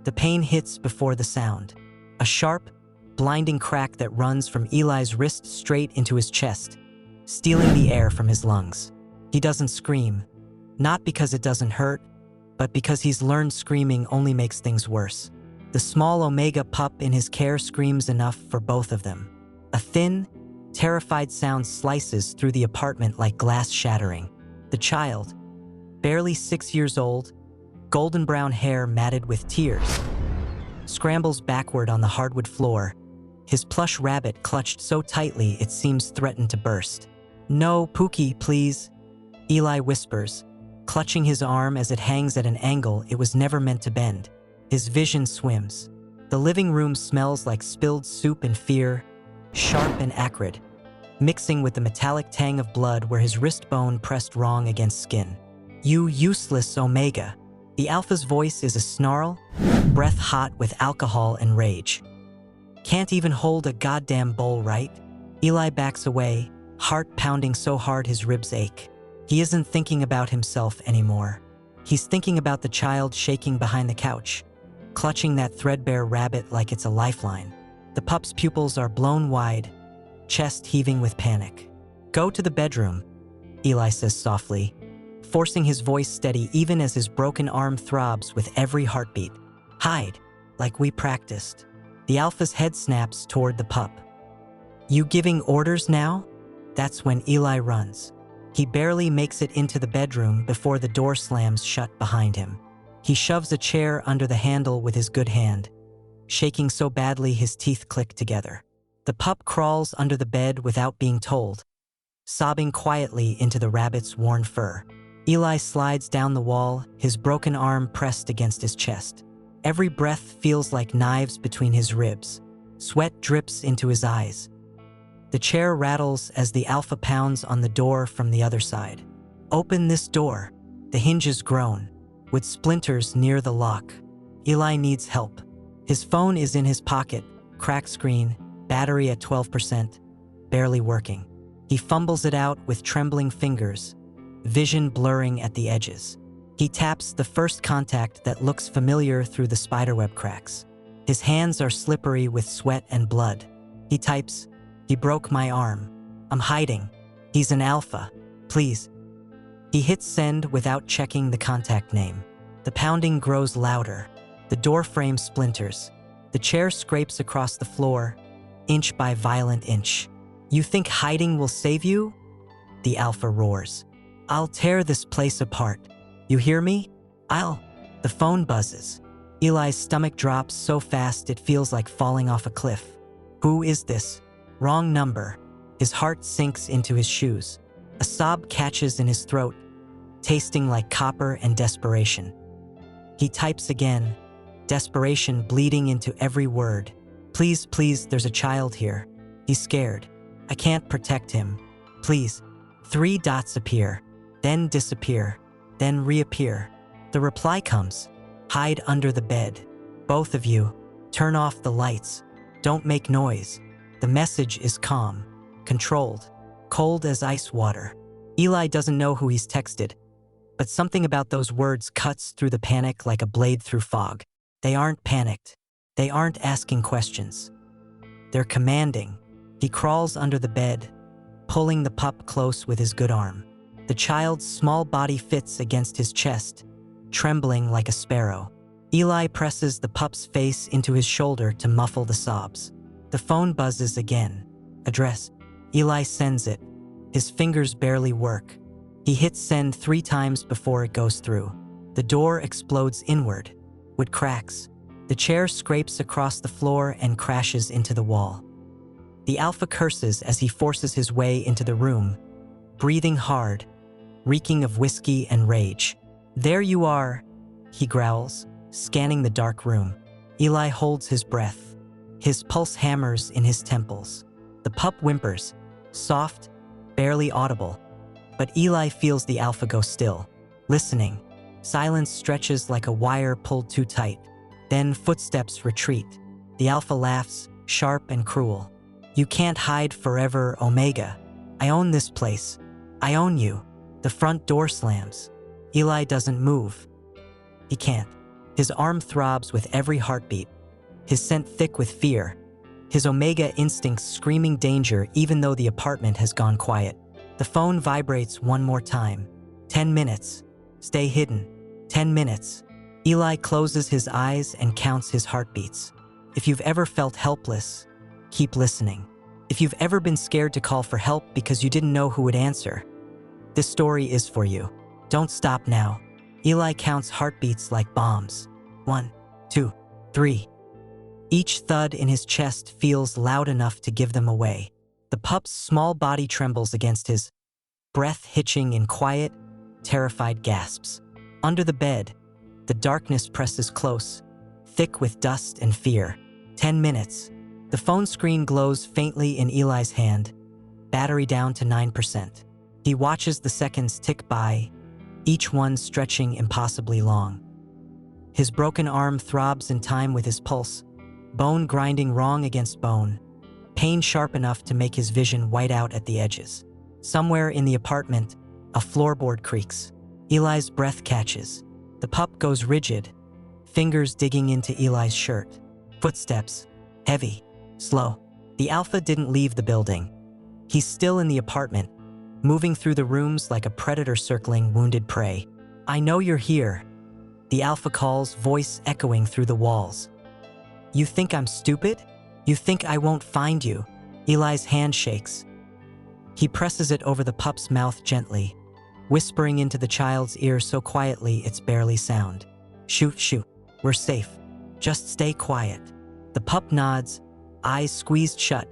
The pain hits before the sound. A sharp, blinding crack that runs from Eli's wrist straight into his chest, stealing the air from his lungs. He doesn't scream, not because it doesn't hurt, but because he's learned screaming only makes things worse. The small Omega pup in his care screams enough for both of them. A thin, terrified sound slices through the apartment like glass shattering. The child, barely 6 years old, golden brown hair matted with tears, scrambles backward on the hardwood floor, his plush rabbit clutched so tightly it seems threatened to burst. "No, Pookie, please," Eli whispers, clutching his arm as it hangs at an angle it was never meant to bend. His vision swims. The living room smells like spilled soup and fear, sharp and acrid, mixing with the metallic tang of blood where his wrist bone pressed wrong against skin. "You useless Omega." The alpha's voice is a snarl, breath hot with alcohol and rage. "Can't even hold a goddamn bowl, right?" Eli backs away, heart pounding so hard his ribs ache. He isn't thinking about himself anymore. He's thinking about the child shaking behind the couch, clutching that threadbare rabbit like it's a lifeline. The pup's pupils are blown wide, chest heaving with panic. "Go to the bedroom," Eli says softly, forcing his voice steady even as his broken arm throbs with every heartbeat. "Hide, like we practiced." The alpha's head snaps toward the pup. "You giving orders now?" That's when Eli runs. He barely makes it into the bedroom before the door slams shut behind him. He shoves a chair under the handle with his good hand, shaking so badly his teeth click together. The pup crawls under the bed without being told, sobbing quietly into the rabbit's worn fur. Eli slides down the wall, his broken arm pressed against his chest. Every breath feels like knives between his ribs. Sweat drips into his eyes. The chair rattles as the alpha pounds on the door from the other side. "Open this door." The hinges groan, with splinters near the lock. Eli needs help. His phone is in his pocket, cracked screen, battery at 12%, barely working. He fumbles it out with trembling fingers, vision blurring at the edges. He taps the first contact that looks familiar through the spiderweb cracks. His hands are slippery with sweat and blood. He types, "He broke my arm. I'm hiding. He's an alpha. Please." He hits send without checking the contact name. The pounding grows louder. The door frame splinters. The chair scrapes across the floor, inch by violent inch. "You think hiding will save you?" The alpha roars. "I'll tear this place apart. You hear me? I'll..." The phone buzzes. Eli's stomach drops so fast it feels like falling off a cliff. "Who is this?" Wrong number. His heart sinks into his shoes. A sob catches in his throat, tasting like copper and desperation. He types again, desperation bleeding into every word. "Please, please, there's a child here. He's scared. I can't protect him. Please." 3 dots appear, then disappear, then reappear. The reply comes, "Hide under the bed. Both of you. Turn off the lights. Don't make noise." The message is calm, controlled, cold as ice water. Eli doesn't know who he's texted, but something about those words cuts through the panic like a blade through fog. They aren't panicked. They aren't asking questions. They're commanding. He crawls under the bed, pulling the pup close with his good arm. The child's small body fits against his chest, trembling like a sparrow. Eli presses the pup's face into his shoulder to muffle the sobs. The phone buzzes again. Address. Eli sends it. His fingers barely work. He hits send 3 times before it goes through. The door explodes inward. Wood cracks. The chair scrapes across the floor and crashes into the wall. The alpha curses as he forces his way into the room, breathing hard, reeking of whiskey and rage. "There you are," he growls, scanning the dark room. Eli holds his breath. His pulse hammers in his temples. The pup whimpers, soft, barely audible. But Eli feels the alpha go still, listening. Silence stretches like a wire pulled too tight. Then footsteps retreat. The alpha laughs, sharp and cruel. "You can't hide forever, Omega. I own this place. I own you." The front door slams. Eli doesn't move. He can't. His arm throbs with every heartbeat, his scent thick with fear, his omega instincts screaming danger even though the apartment has gone quiet. The phone vibrates one more time. 10 minutes. Stay hidden. 10 minutes. Eli closes his eyes and counts his heartbeats. If you've ever felt helpless, keep listening. If you've ever been scared to call for help because you didn't know who would answer, this story is for you. Don't stop now. Eli counts heartbeats like bombs. 1, 2, 3. Each thud in his chest feels loud enough to give them away. The pup's small body trembles against his, breath hitching in quiet, terrified gasps. Under the bed, the darkness presses close, thick with dust and fear. 10 minutes. The phone screen glows faintly in Eli's hand, battery down to 9%. He watches the seconds tick by, each one stretching impossibly long. His broken arm throbs in time with his pulse, bone grinding wrong against bone, pain sharp enough to make his vision white out at the edges. Somewhere in the apartment, a floorboard creaks. Eli's breath catches. The pup goes rigid, fingers digging into Eli's shirt. Footsteps, heavy, slow. The alpha didn't leave the building. He's still in the apartment, moving through the rooms like a predator circling wounded prey. I know you're here, the alpha calls, voice echoing through the walls. You think I'm stupid? You think I won't find you? Eli's hand shakes. He presses it over the pup's mouth gently, whispering into the child's ear so quietly it's barely sound. Shoot, shoot, we're safe. Just stay quiet. The pup nods, eyes squeezed shut,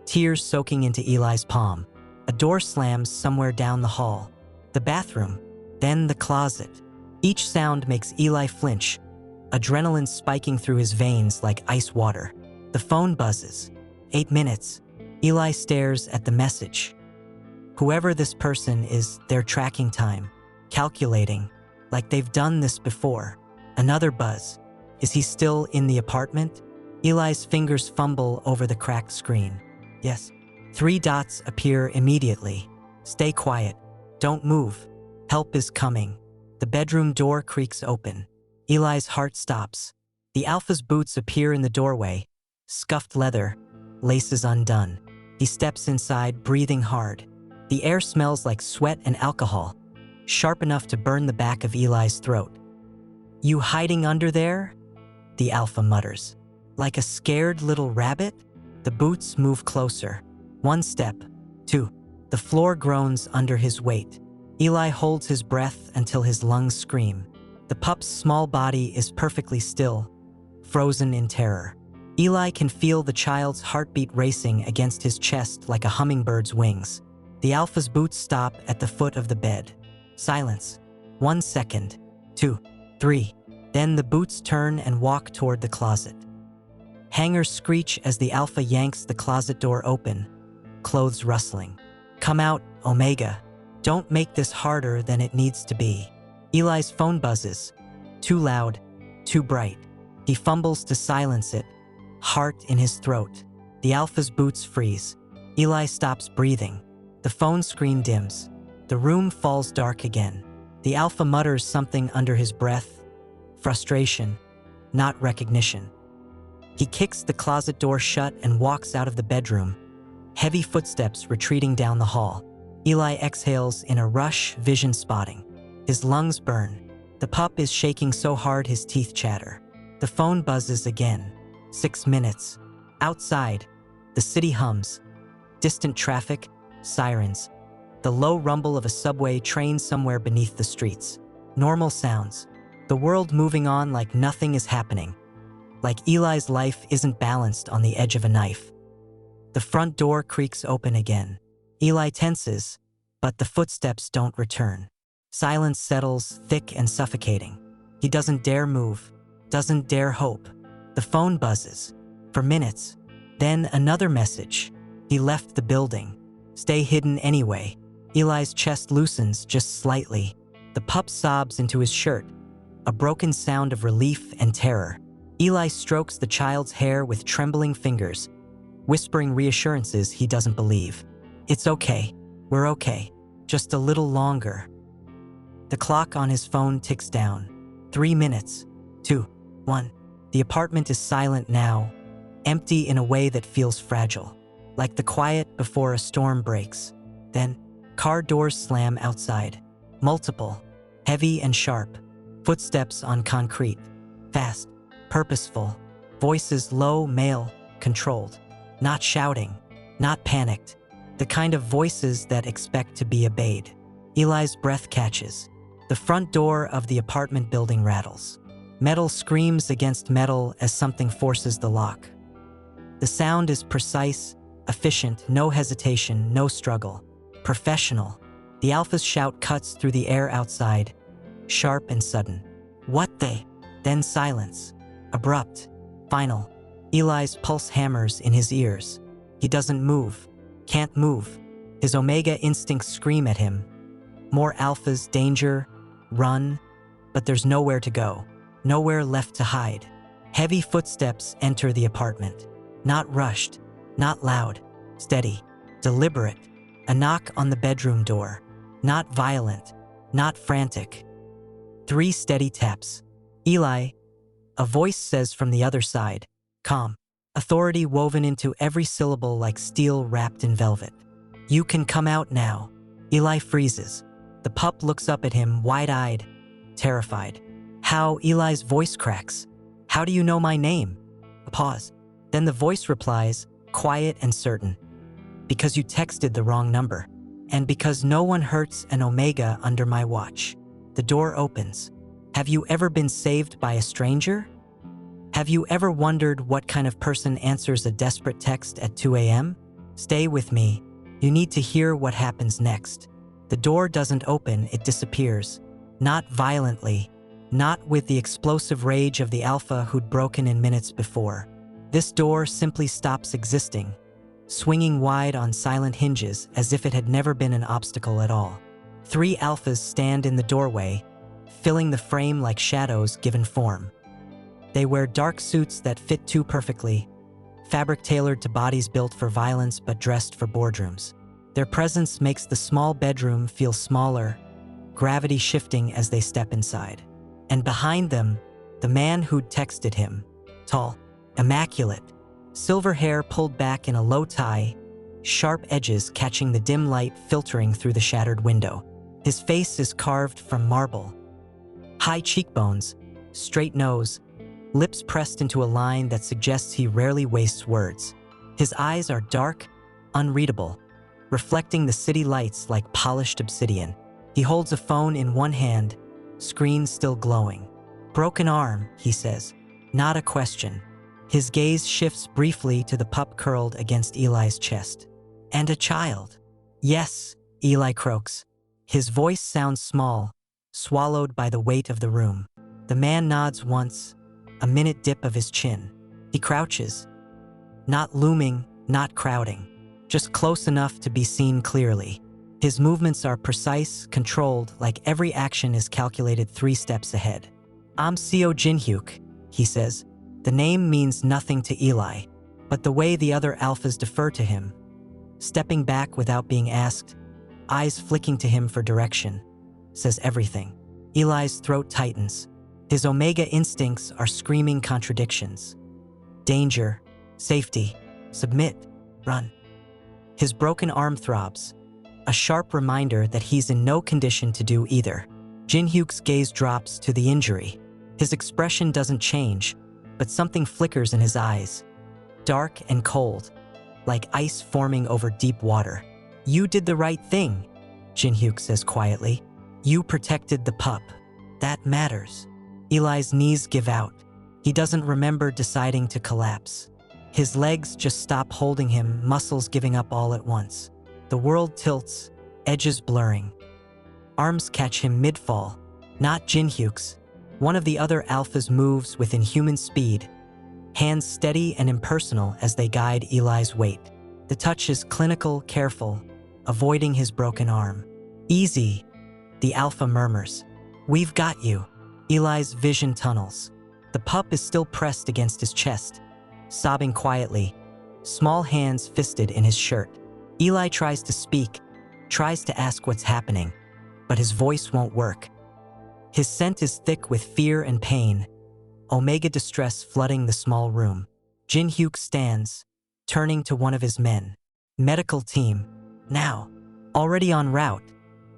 tears soaking into Eli's palm. A door slams somewhere down the hall. The bathroom, then the closet. Each sound makes Eli flinch, adrenaline spiking through his veins like ice water. The phone buzzes. 8 minutes. Eli stares at the message. Whoever this person is, they're tracking time, calculating, like they've done this before. Another buzz. Is he still in the apartment? Eli's fingers fumble over the cracked screen. Yes. 3 dots appear immediately. Stay quiet. Don't move. Help is coming. The bedroom door creaks open. Eli's heart stops. The alpha's boots appear in the doorway, scuffed leather, laces undone. He steps inside, breathing hard. The air smells like sweat and alcohol, sharp enough to burn the back of Eli's throat. You hiding under there? The alpha mutters. Like a scared little rabbit? The boots move closer. 1 step, 2. The floor groans under his weight. Eli holds his breath until his lungs scream. The pup's small body is perfectly still, frozen in terror. Eli can feel the child's heartbeat racing against his chest like a hummingbird's wings. The alpha's boots stop at the foot of the bed. Silence. 1 second, 2, 3. Then the boots turn and walk toward the closet. Hangers screech as the alpha yanks the closet door open, clothes rustling. Come out, Omega. Don't make this harder than it needs to be. Eli's phone buzzes. Too loud, too bright. He fumbles to silence it, heart in his throat. The alpha's boots freeze. Eli stops breathing. The phone screen dims. The room falls dark again. The alpha mutters something under his breath. Frustration, not recognition. He kicks the closet door shut and walks out of the bedroom, heavy footsteps retreating down the hall. Eli exhales in a rush, vision spotting. His lungs burn. The pup is shaking so hard his teeth chatter. The phone buzzes again. 6 minutes. Outside, the city hums. Distant traffic, sirens. The low rumble of a subway train somewhere beneath the streets. Normal sounds. The world moving on like nothing is happening. Like Eli's life isn't balanced on the edge of a knife. The front door creaks open again. Eli tenses, but the footsteps don't return. Silence settles, thick and suffocating. He doesn't dare move, doesn't dare hope. The phone buzzes. For minutes. Then another message. He left the building. Stay hidden anyway. Eli's chest loosens just slightly. The pup sobs into his shirt, a broken sound of relief and terror. Eli strokes the child's hair with trembling fingers, whispering reassurances he doesn't believe. It's okay. We're okay. Just a little longer. The clock on his phone ticks down. 3 minutes. 2, 1. The apartment is silent now, empty in a way that feels fragile, like the quiet before a storm breaks. Then, car doors slam outside. Multiple, heavy and sharp, footsteps on concrete, fast, purposeful, voices low, male, controlled, not shouting, not panicked, the kind of voices that expect to be obeyed. Eli's breath catches. The front door of the apartment building rattles. Metal screams against metal as something forces the lock. The sound is precise, efficient, no hesitation, no struggle. Professional. The alpha's shout cuts through the air outside, sharp and sudden. What they? Then silence. Abrupt. Final. Eli's pulse hammers in his ears. He doesn't move. Can't move. His omega instincts scream at him. More alphas, danger, run. But there's nowhere to go. Nowhere left to hide. Heavy footsteps enter the apartment. Not rushed. Not loud. Steady. Deliberate. A knock on the bedroom door. Not violent. Not frantic. 3 steady taps. Eli, a voice says from the other side. Calm. Authority woven into every syllable like steel wrapped in velvet. You can come out now. Eli freezes. The pup looks up at him, wide-eyed, terrified. How? Eli's voice cracks. How do you know my name? A pause. Then the voice replies, quiet and certain. Because you texted the wrong number. And because no one hurts an omega under my watch. The door opens. Have you ever been saved by a stranger? Have you ever wondered what kind of person answers a desperate text at 2 a.m.? Stay with me. You need to hear what happens next. The door doesn't open, it disappears. Not violently. Not with the explosive rage of the alpha who'd broken in minutes before. This door simply stops existing, swinging wide on silent hinges as if it had never been an obstacle at all. 3 alphas stand in the doorway, filling the frame like shadows given form. They wear dark suits that fit too perfectly, fabric tailored to bodies built for violence but dressed for boardrooms. Their presence makes the small bedroom feel smaller, gravity shifting as they step inside. And behind them, the man who'd texted him, tall, immaculate, silver hair pulled back in a low tie, sharp edges catching the dim light filtering through the shattered window. His face is carved from marble. High cheekbones, straight nose, lips pressed into a line that suggests he rarely wastes words. His eyes are dark, unreadable, reflecting the city lights like polished obsidian. He holds a phone in one hand, screen still glowing. Broken arm, he says, not a question. His gaze shifts briefly to the pup curled against Eli's chest. And a child. Yes, Eli croaks. His voice sounds small, swallowed by the weight of the room. The man nods once, a minute dip of his chin. He crouches. Not looming, not crowding. Just close enough to be seen clearly. His movements are precise, controlled, like every action is calculated 3 steps ahead. I'm Seo Jinhyuk, he says. The name means nothing to Eli, but the way the other alphas defer to him, stepping back without being asked, eyes flicking to him for direction, says everything. Eli's throat tightens. His omega instincts are screaming contradictions. Danger, safety, submit, run. His broken arm throbs, a sharp reminder that he's in no condition to do either. Jinhyuk's gaze drops to the injury. His expression doesn't change, but something flickers in his eyes. Dark and cold, like ice forming over deep water. You did the right thing, Jinhyuk says quietly. You protected the pup. That matters. Eli's knees give out. He doesn't remember deciding to collapse. His legs just stop holding him, muscles giving up all at once. The world tilts, edges blurring. Arms catch him mid-fall, not Jinhyuk's. One of the other alphas moves with inhuman speed, hands steady and impersonal as they guide Eli's weight. The touch is clinical, careful, avoiding his broken arm. Easy, the alpha murmurs. We've got you. Eli's vision tunnels. The pup is still pressed against his chest, sobbing quietly, small hands fisted in his shirt. Eli tries to speak, tries to ask what's happening, but his voice won't work. His scent is thick with fear and pain, omega distress flooding the small room. Jinhyuk stands, turning to one of his men. Medical team, now. Already en route,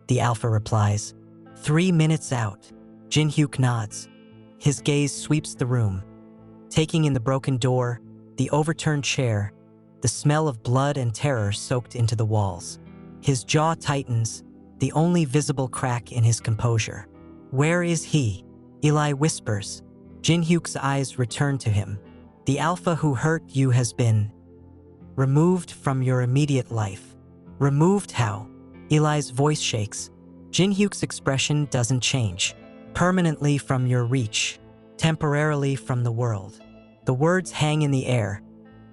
the alpha replies. 3 minutes out. Jinhyuk nods. His gaze sweeps the room, taking in the broken door, the overturned chair, the smell of blood and terror soaked into the walls. His jaw tightens, the only visible crack in his composure. Where is he? Eli whispers. Jinhyuk's eyes return to him. The alpha who hurt you has been removed from your immediate life. Removed how? Eli's voice shakes. Jinhyuk's expression doesn't change. Permanently from your reach. Temporarily from the world. The words hang in the air,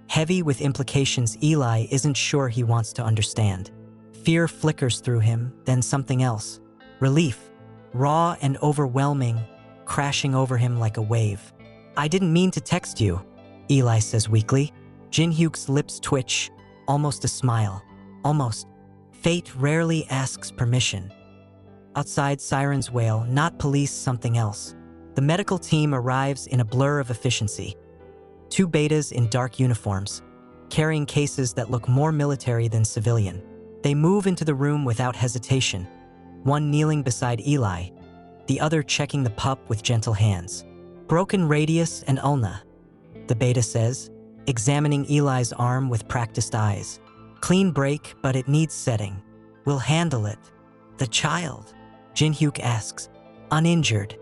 heavy with implications Eli isn't sure he wants to understand. Fear flickers through him, then something else. Relief, raw and overwhelming, crashing over him like a wave. I didn't mean to text you, Eli says weakly. Jinhyuk's lips twitch, almost a smile. Almost. Fate rarely asks permission. Outside, sirens wail, not police, something else. The medical team arrives in a blur of efficiency. 2 betas in dark uniforms, carrying cases that look more military than civilian. They move into the room without hesitation, one kneeling beside Eli, the other checking the pup with gentle hands. Broken radius and ulna, the beta says, examining Eli's arm with practiced eyes. Clean break, but it needs setting. We'll handle it. The child, Jinhyuk asks, uninjured.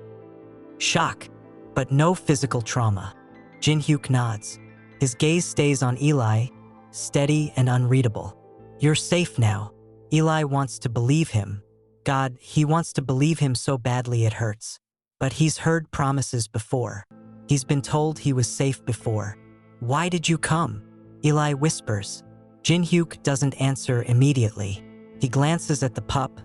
Shock, but no physical trauma. Jinhyuk nods. His gaze stays on Eli, steady and unreadable. You're safe now. Eli wants to believe him. God, he wants to believe him so badly it hurts. But he's heard promises before. He's been told he was safe before. Why did you come? Eli whispers. Jinhyuk doesn't answer immediately. He glances at the pup,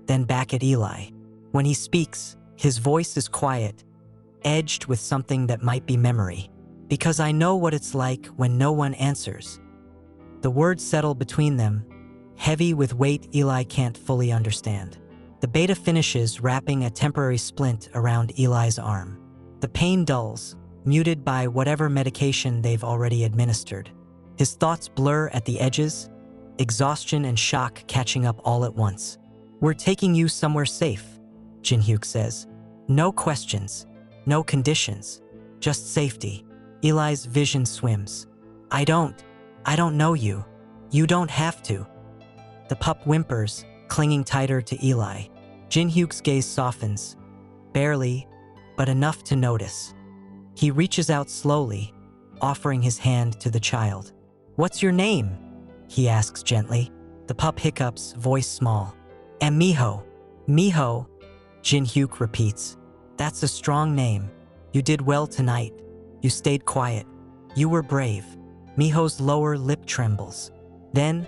then back at Eli. When he speaks, his voice is quiet, edged with something that might be memory. Because I know what it's like when no one answers. The words settle between them, heavy with weight Eli can't fully understand. The beta finishes wrapping a temporary splint around Eli's arm. The pain dulls, muted by whatever medication they've already administered. His thoughts blur at the edges, exhaustion and shock catching up all at once. We're taking you somewhere safe, Jinhyuk says. No questions, no conditions, just safety. Eli's vision swims. I don't know you. You don't have to. The pup whimpers, clinging tighter to Eli. Jinhyuk's gaze softens, barely, but enough to notice. He reaches out slowly, offering his hand to the child. What's your name? He asks gently. The pup hiccups, voice small. And Miho. Miho, Jinhyuk repeats. That's a strong name. You did well tonight. You stayed quiet. You were brave. Miho's lower lip trembles. Then,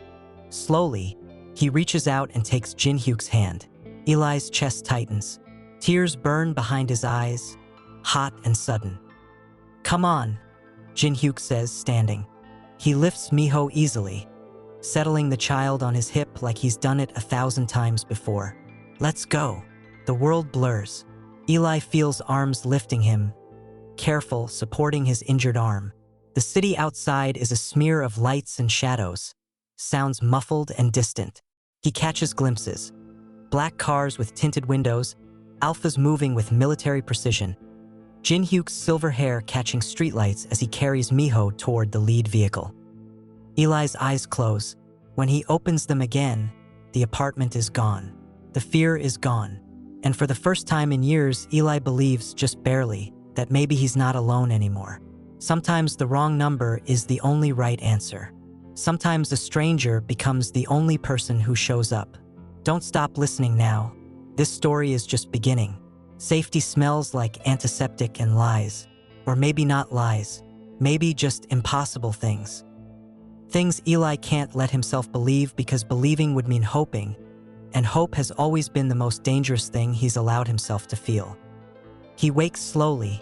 slowly, he reaches out and takes Jinhyuk's hand. Eli's chest tightens. Tears burn behind his eyes, hot and sudden. Come on, Jinhyuk says, standing. He lifts Miho easily, settling the child on his hip like he's done it 1,000 times before. Let's go. The world blurs. Eli feels arms lifting him, careful, supporting his injured arm. The city outside is a smear of lights and shadows, sounds muffled and distant. He catches glimpses. Black cars with tinted windows, alphas moving with military precision. Jinhyuk's silver hair catching streetlights as he carries Miho toward the lead vehicle. Eli's eyes close. When he opens them again, the apartment is gone. The fear is gone. And for the first time in years, Eli believes, just barely, that maybe he's not alone anymore. Sometimes the wrong number is the only right answer. Sometimes a stranger becomes the only person who shows up. Don't stop listening now. This story is just beginning. Safety smells like antiseptic and lies. Or maybe not lies. Maybe just impossible things. Things Eli can't let himself believe because believing would mean hoping, and hope has always been the most dangerous thing he's allowed himself to feel. He wakes slowly,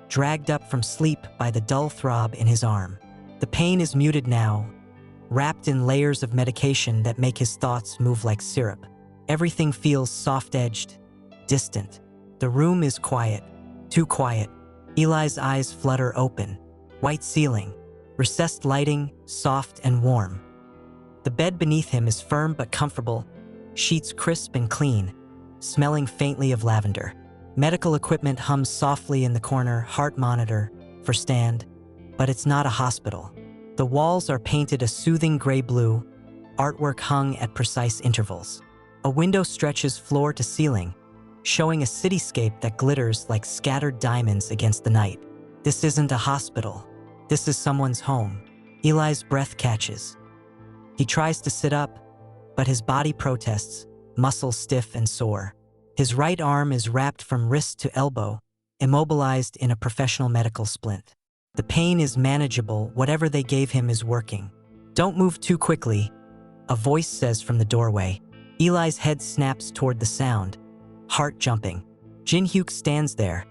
dragged up from sleep by the dull throb in his arm. The pain is muted now, wrapped in layers of medication that make his thoughts move like syrup. Everything feels soft-edged, distant. The room is quiet, too quiet. Eli's eyes flutter open. White ceiling, recessed lighting, soft and warm. The bed beneath him is firm but comfortable, sheets crisp and clean, smelling faintly of lavender. Medical equipment hums softly in the corner, heart monitor, for stand, but it's not a hospital. The walls are painted a soothing gray-blue, artwork hung at precise intervals. A window stretches floor to ceiling, showing a cityscape that glitters like scattered diamonds against the night. This isn't a hospital. This is someone's home. Eli's breath catches. He tries to sit up, but his body protests, muscles stiff and sore. His right arm is wrapped from wrist to elbow, immobilized in a professional medical splint. The pain is manageable, whatever they gave him is working. "Don't move too quickly," a voice says from the doorway. Eli's head snaps toward the sound, heart jumping. Jinhyuk stands there,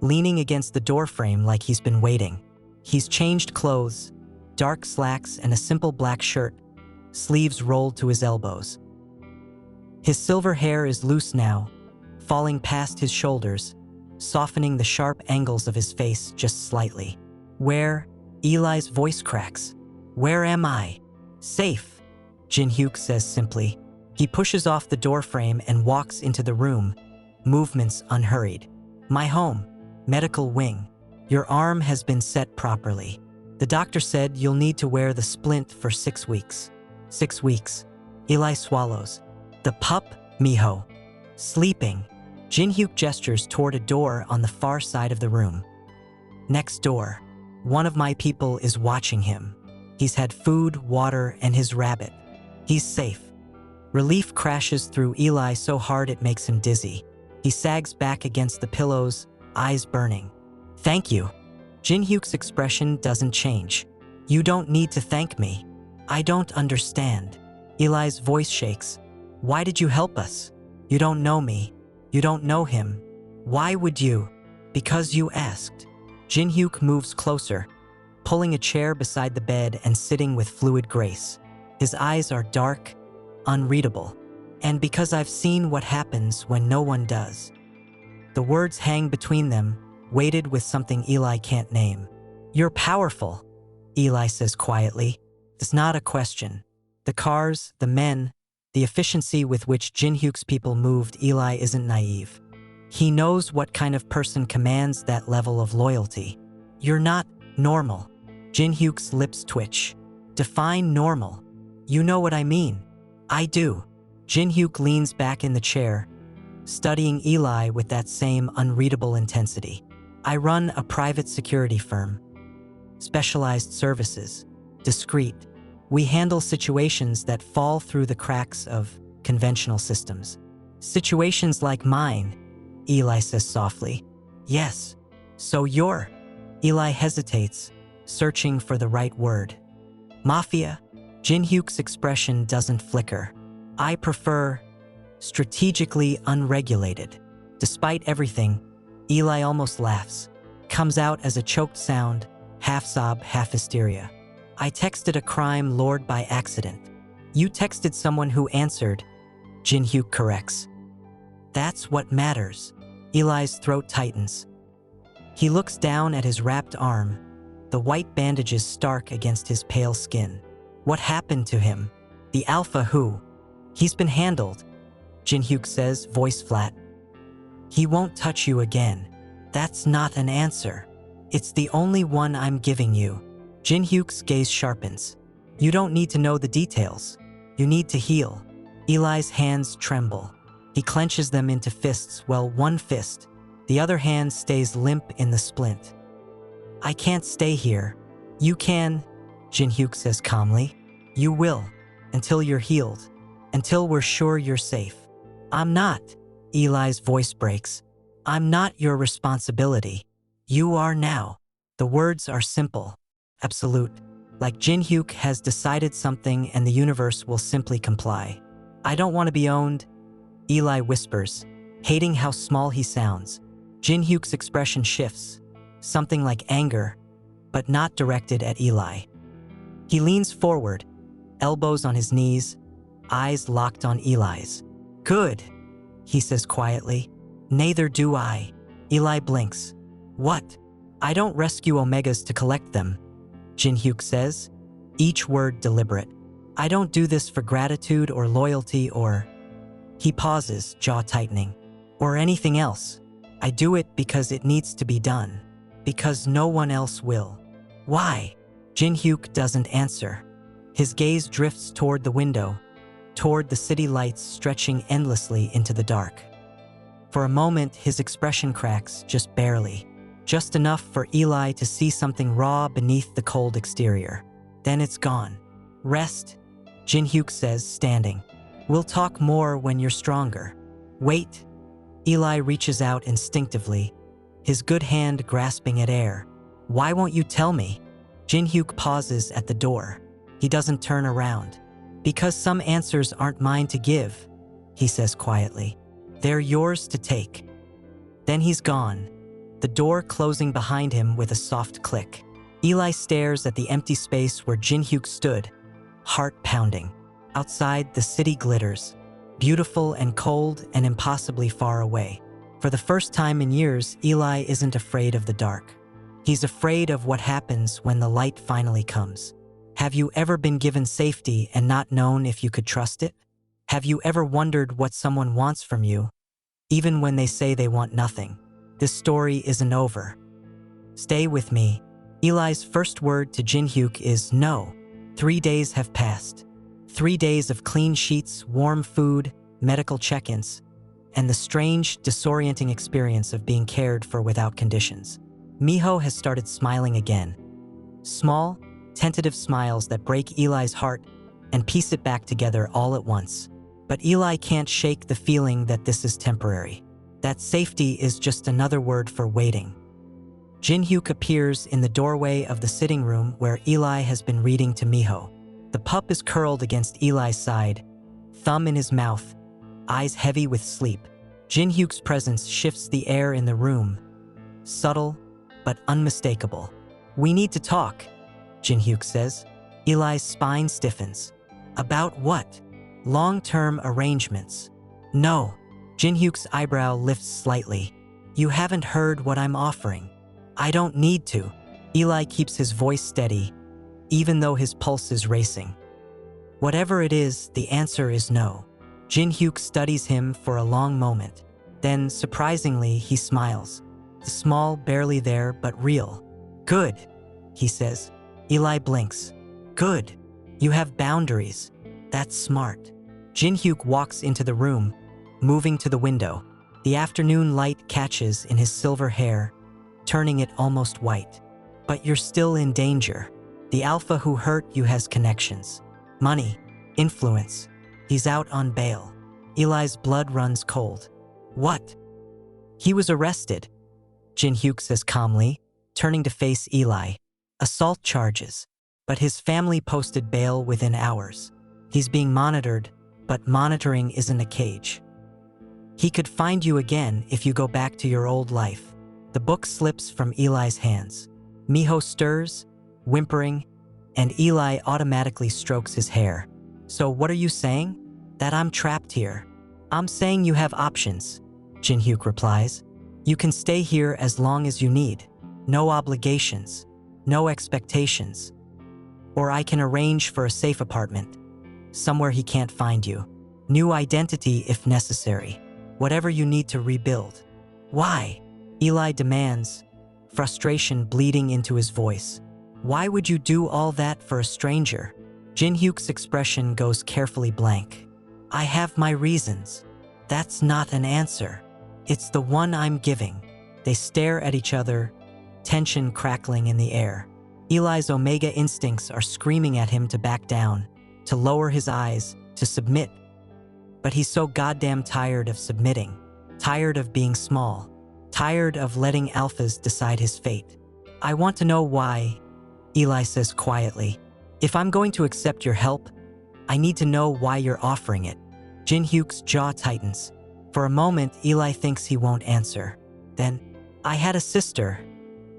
leaning against the doorframe like he's been waiting. He's changed clothes, dark slacks and a simple black shirt, sleeves rolled to his elbows. His silver hair is loose now, falling past his shoulders, softening the sharp angles of his face just slightly. "Where?" Eli's voice cracks. "Where am I?" "Safe," Jinhyuk says simply. He pushes off the doorframe and walks into the room, movements unhurried. "My home, medical wing. Your arm has been set properly. The doctor said you'll need to wear the splint for 6 weeks. 6 weeks. Eli swallows. "The pup, Miho. Sleeping." Jinhyuk gestures toward a door on the far side of the room. "Next door. One of my people is watching him. He's had food, water, and his rabbit. He's safe." Relief crashes through Eli so hard it makes him dizzy. He sags back against the pillows, eyes burning. "Thank you." Jinhyuk's expression doesn't change. "You don't need to thank me. I don't understand." Eli's voice shakes. "Why did you help us? You don't know me. You don't know him. Why would you?" "Because you asked." Jinhyuk moves closer, pulling a chair beside the bed and sitting with fluid grace. His eyes are dark, unreadable. "And because I've seen what happens when no one does." The words hang between them, weighted with something Eli can't name. "You're powerful," Eli says quietly. It's not a question. The cars, the men, the efficiency with which Jinhyuk's people moved, Eli isn't naive. He knows what kind of person commands that level of loyalty. "You're not normal." Jinhyuk's lips twitch. "Define normal." "You know what I mean." "I do." Jinhyuk leans back in the chair, studying Eli with that same unreadable intensity. "I run a private security firm. Specialized services. Discreet. We handle situations that fall through the cracks of conventional systems." "Situations like mine," Eli says softly. "Yes. So you're..." Eli hesitates, searching for the right word. "Mafia?" Jinhyuk's expression doesn't flicker. "I prefer strategically unregulated." Despite everything, Eli almost laughs. Comes out as a choked sound, half sob, half hysteria. "I texted a crime lord by accident." "You texted someone who answered," Jinhyuk corrects. "That's what matters." Eli's throat tightens. He looks down at his wrapped arm, the white bandages stark against his pale skin. "What happened to him? The alpha who?" "He's been handled," Jinhyuk says, voice flat. "He won't touch you again." "That's not an answer." "It's the only one I'm giving you." Jinhyuk's gaze sharpens. "You don't need to know the details. You need to heal." Eli's hands tremble. He clenches them into fists, well, one fist. The other hand stays limp in the splint. "I can't stay here." "You can," Jinhyuk says calmly. "You will, until you're healed. Until we're sure you're safe." "I'm not." Eli's voice breaks. "I'm not your responsibility. You are now." The words are simple, absolute, like Jinhyuk has decided something and the universe will simply comply. "I don't want to be owned," Eli whispers, hating how small he sounds. Jinhyuk's expression shifts, something like anger, but not directed at Eli. He leans forward, elbows on his knees, eyes locked on Eli's. "Good," he says quietly. "Neither do I." Eli blinks. "What?" I don't rescue omegas to collect them, Jinhyuk says, each word deliberate. I don't do this for gratitude or loyalty or… He pauses, jaw tightening. Or anything else. I do it because it needs to be done. Because no one else will. Why? Jinhyuk doesn't answer. His gaze drifts toward the window, toward the city lights stretching endlessly into the dark. For a moment, his expression cracks, just barely. Just enough for Eli to see something raw beneath the cold exterior. Then it's gone. Rest, Jinhyuk says, standing. We'll talk more when you're stronger. Wait. Eli reaches out instinctively, his good hand grasping at air. Why won't you tell me? Jinhyuk pauses at the door. He doesn't turn around. Because some answers aren't mine to give, he says quietly. They're yours to take. Then he's gone, the door closing behind him with a soft click. Eli stares at the empty space where Jinhyuk stood, heart pounding. Outside, the city glitters, beautiful and cold and impossibly far away. For the first time in years, Eli isn't afraid of the dark. He's afraid of what happens when the light finally comes. Have you ever been given safety and not known if you could trust it? Have you ever wondered what someone wants from you, even when they say they want nothing? This story isn't over. Stay with me. Eli's first word to Jinhyuk is no. 3 days have passed. 3 days of clean sheets, warm food, medical check-ins, and the strange, disorienting experience of being cared for without conditions. Miho has started smiling again. Small, tentative smiles that break Eli's heart and piece it back together all at once. But Eli can't shake the feeling that this is temporary. That safety is just another word for waiting. Jinhyuk appears in the doorway of the sitting room where Eli has been reading to Miho. The pup is curled against Eli's side, thumb in his mouth, eyes heavy with sleep. Jinhyuk's presence shifts the air in the room, subtle but unmistakable. We need to talk, Jinhyuk says. Eli's spine stiffens. About what? Long-term arrangements. No. Jinhyuk's eyebrow lifts slightly. You haven't heard what I'm offering. I don't need to. Eli keeps his voice steady, even though his pulse is racing. Whatever it is, the answer is no. Jinhyuk studies him for a long moment. Then, surprisingly, he smiles. Small, barely there, but real. Good, he says. Eli blinks. Good. You have boundaries. That's smart. Jinhyuk walks into the room, moving to the window. The afternoon light catches in his silver hair, turning it almost white. But you're still in danger. The alpha who hurt you has connections. Money, influence. He's out on bail. Eli's blood runs cold. What? He was arrested, Jinhyuk says calmly, turning to face Eli. Assault charges. But his family posted bail within hours. He's being monitored, but monitoring isn't a cage. He could find you again if you go back to your old life. The book slips from Eli's hands. Miho stirs, whimpering, and Eli automatically strokes his hair. So what are you saying? That I'm trapped here. I'm saying you have options, Jinhyuk replies. You can stay here as long as you need. No obligations, no expectations. Or I can arrange for a safe apartment, somewhere he can't find you. New identity if necessary. Whatever you need to rebuild. Why? Eli demands, frustration bleeding into his voice. Why would you do all that for a stranger? Jinhyuk's expression goes carefully blank. I have my reasons. That's not an answer. It's the one I'm giving. They stare at each other, tension crackling in the air. Eli's omega instincts are screaming at him to back down, to lower his eyes, to submit. But he's so goddamn tired of submitting, tired of being small, tired of letting alphas decide his fate. I want to know why, Eli says quietly. If I'm going to accept your help, I need to know why you're offering it. Jinhyuk's jaw tightens. For a moment, Eli thinks he won't answer. Then, I had a sister,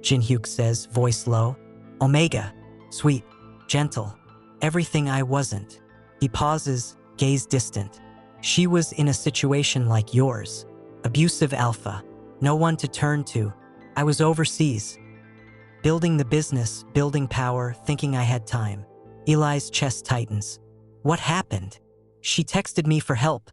Jinhyuk says, voice low. Omega, sweet, gentle, everything I wasn't. He pauses, gaze distant. She was in a situation like yours. Abusive alpha. No one to turn to. I was overseas. Building the business, building power, thinking I had time. Eli's chest tightens. What happened? She texted me for help,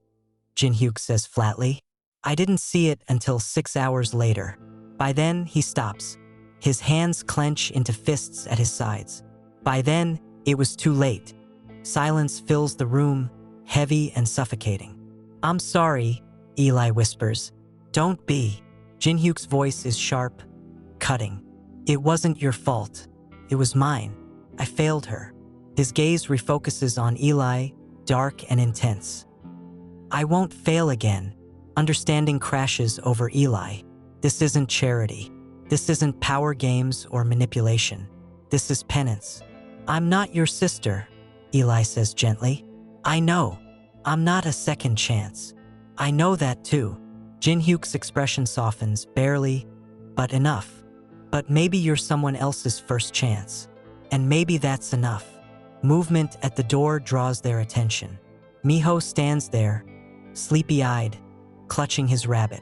Jinhyuk says flatly. I didn't see it until 6 hours later. By then, he stops. His hands clench into fists at his sides. By then, it was too late. Silence fills the room, heavy and suffocating. I'm sorry, Eli whispers. Don't be. Jinhyuk's voice is sharp, cutting. It wasn't your fault. It was mine. I failed her. His gaze refocuses on Eli, dark and intense. I won't fail again. Understanding crashes over Eli. This isn't charity. This isn't power games or manipulation. This is penance. I'm not your sister, Eli says gently. I know. I'm not a second chance. I know that too. Jinhyuk's expression softens, barely, but enough. But maybe you're someone else's first chance. And maybe that's enough. Movement at the door draws their attention. Miho stands there, sleepy-eyed, clutching his rabbit.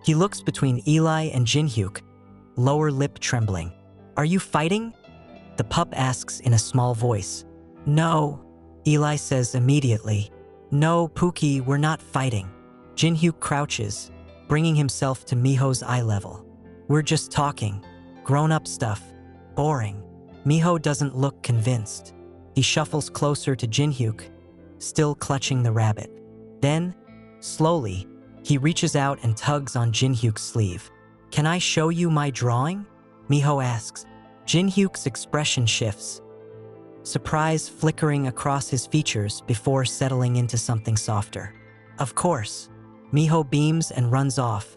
He looks between Eli and Jinhyuk, lower lip trembling. Are you fighting? The pup asks in a small voice. No, Eli says immediately. No, Pookie, we're not fighting. Jinhyuk crouches, bringing himself to Miho's eye level. We're just talking. Grown-up stuff. Boring. Miho doesn't look convinced. He shuffles closer to Jinhyuk, still clutching the rabbit. Then, slowly, he reaches out and tugs on Jinhyuk's sleeve. Can I show you my drawing? Miho asks. Jinhyuk's expression shifts, surprise flickering across his features before settling into something softer. Of course. Miho beams and runs off,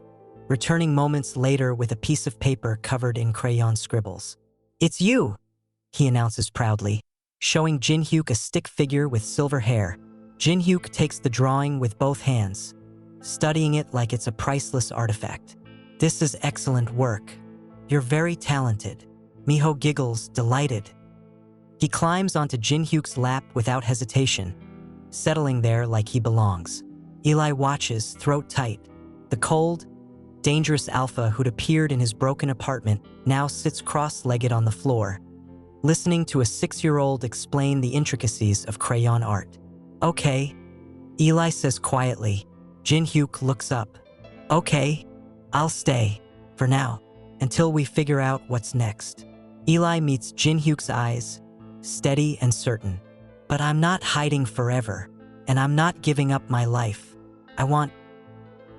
returning moments later with a piece of paper covered in crayon scribbles. It's you, he announces proudly, showing Jinhyuk a stick figure with silver hair. Jinhyuk takes the drawing with both hands, studying it like it's a priceless artifact. This is excellent work. You're very talented. Miho giggles, delighted. He climbs onto Jinhyuk's lap without hesitation, settling there like he belongs. Eli watches, throat tight. The cold, dangerous alpha who'd appeared in his broken apartment now sits cross-legged on the floor, listening to a 6-year-old explain the intricacies of crayon art. Okay, Eli says quietly. Jinhyuk looks up. Okay, I'll stay, for now, until we figure out what's next. Eli meets Jinhyuk's eyes, steady and certain. But I'm not hiding forever, and I'm not giving up my life.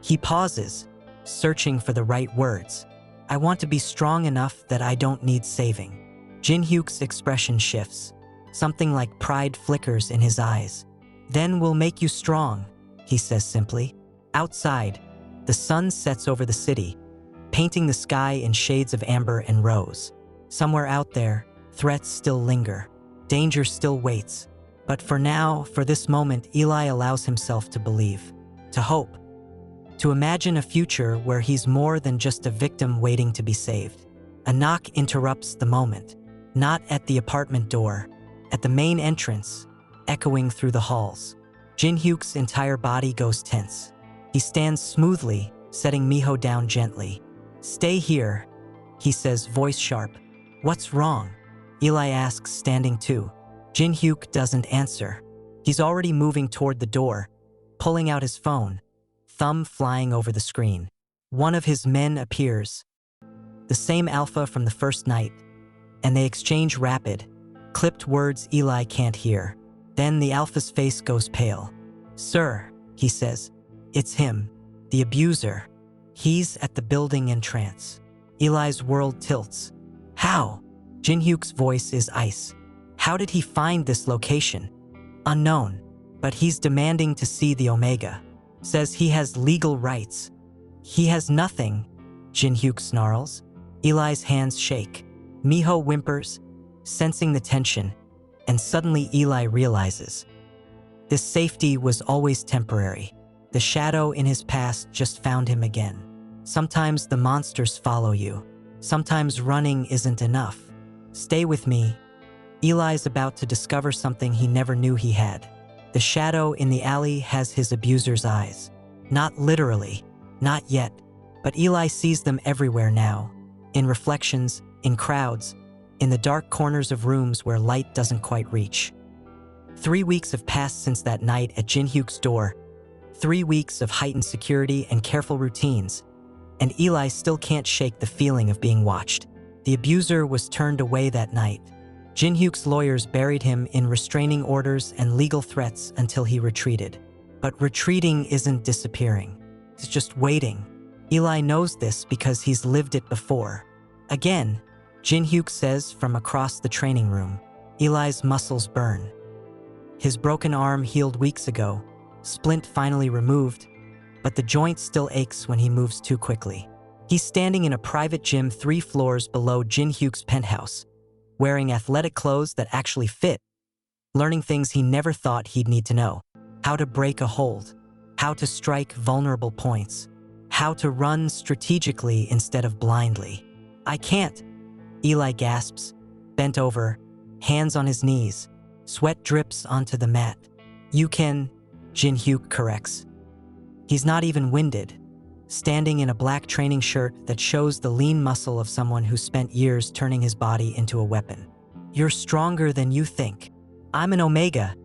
He pauses, searching for the right words. I want to be strong enough that I don't need saving. Jinhyuk's expression shifts. Something like pride flickers in his eyes. Then we'll make you strong, he says simply. Outside, the sun sets over the city, painting the sky in shades of amber and rose. Somewhere out there, threats still linger. Danger still waits. But for now, for this moment, Eli allows himself to believe, to hope, to imagine a future where he's more than just a victim waiting to be saved. A knock interrupts the moment, not at the apartment door, at the main entrance, echoing through the halls. Jinhyuk's entire body goes tense. He stands smoothly, setting Miho down gently. Stay here, he says, voice sharp. What's wrong? Eli asks, standing too. Jinhyuk doesn't answer. He's already moving toward the door, pulling out his phone, thumb flying over the screen. One of his men appears, the same alpha from the first night, and they exchange rapid, clipped words Eli can't hear. Then the alpha's face goes pale. Sir, he says, it's him, the abuser. He's at the building entrance. Eli's world tilts. How? Jinhyuk's voice is ice. How did he find this location? Unknown, but he's demanding to see the Omega. Says he has legal rights. He has nothing, Jinhyuk snarls. Eli's hands shake. Miho whimpers, sensing the tension, and suddenly Eli realizes. This safety was always temporary. The shadow in his past just found him again. Sometimes the monsters follow you. Sometimes running isn't enough. Stay with me. Eli's about to discover something he never knew he had. The shadow in the alley has his abuser's eyes. Not literally, not yet, but Eli sees them everywhere now. In reflections, in crowds, in the dark corners of rooms where light doesn't quite reach. 3 weeks have passed since that night at Jinhyuk's door. 3 weeks of heightened security and careful routines, and Eli still can't shake the feeling of being watched. The abuser was turned away that night. Jinhyuk's lawyers buried him in restraining orders and legal threats until he retreated. But retreating isn't disappearing. It's just waiting. Eli knows this because he's lived it before. Again, Jinhyuk says from across the training room. Eli's muscles burn. His broken arm healed weeks ago, splint finally removed, but the joint still aches when he moves too quickly. He's standing in a private gym 3 floors below Jinhyuk's penthouse, wearing athletic clothes that actually fit, learning things he never thought he'd need to know. How to break a hold, how to strike vulnerable points, how to run strategically instead of blindly. I can't, Eli gasps, bent over, hands on his knees, sweat drips onto the mat. You can, Jinhyuk corrects. He's not even winded, standing in a black training shirt that shows the lean muscle of someone who spent years turning his body into a weapon. You're stronger than you think. I'm an Omega.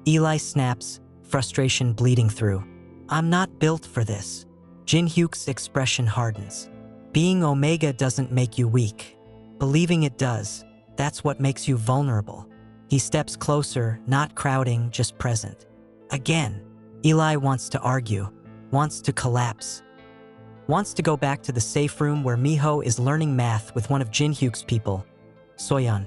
Eli snaps, frustration bleeding through. I'm not built for this. Jinhyuk's expression hardens. Being Omega doesn't make you weak. Believing it does, that's what makes you vulnerable. He steps closer, not crowding, just present. Again, Eli wants to argue, wants to collapse, wants to go back to the safe room where Miho is learning math with one of Jinhyuk's people, Soyeon,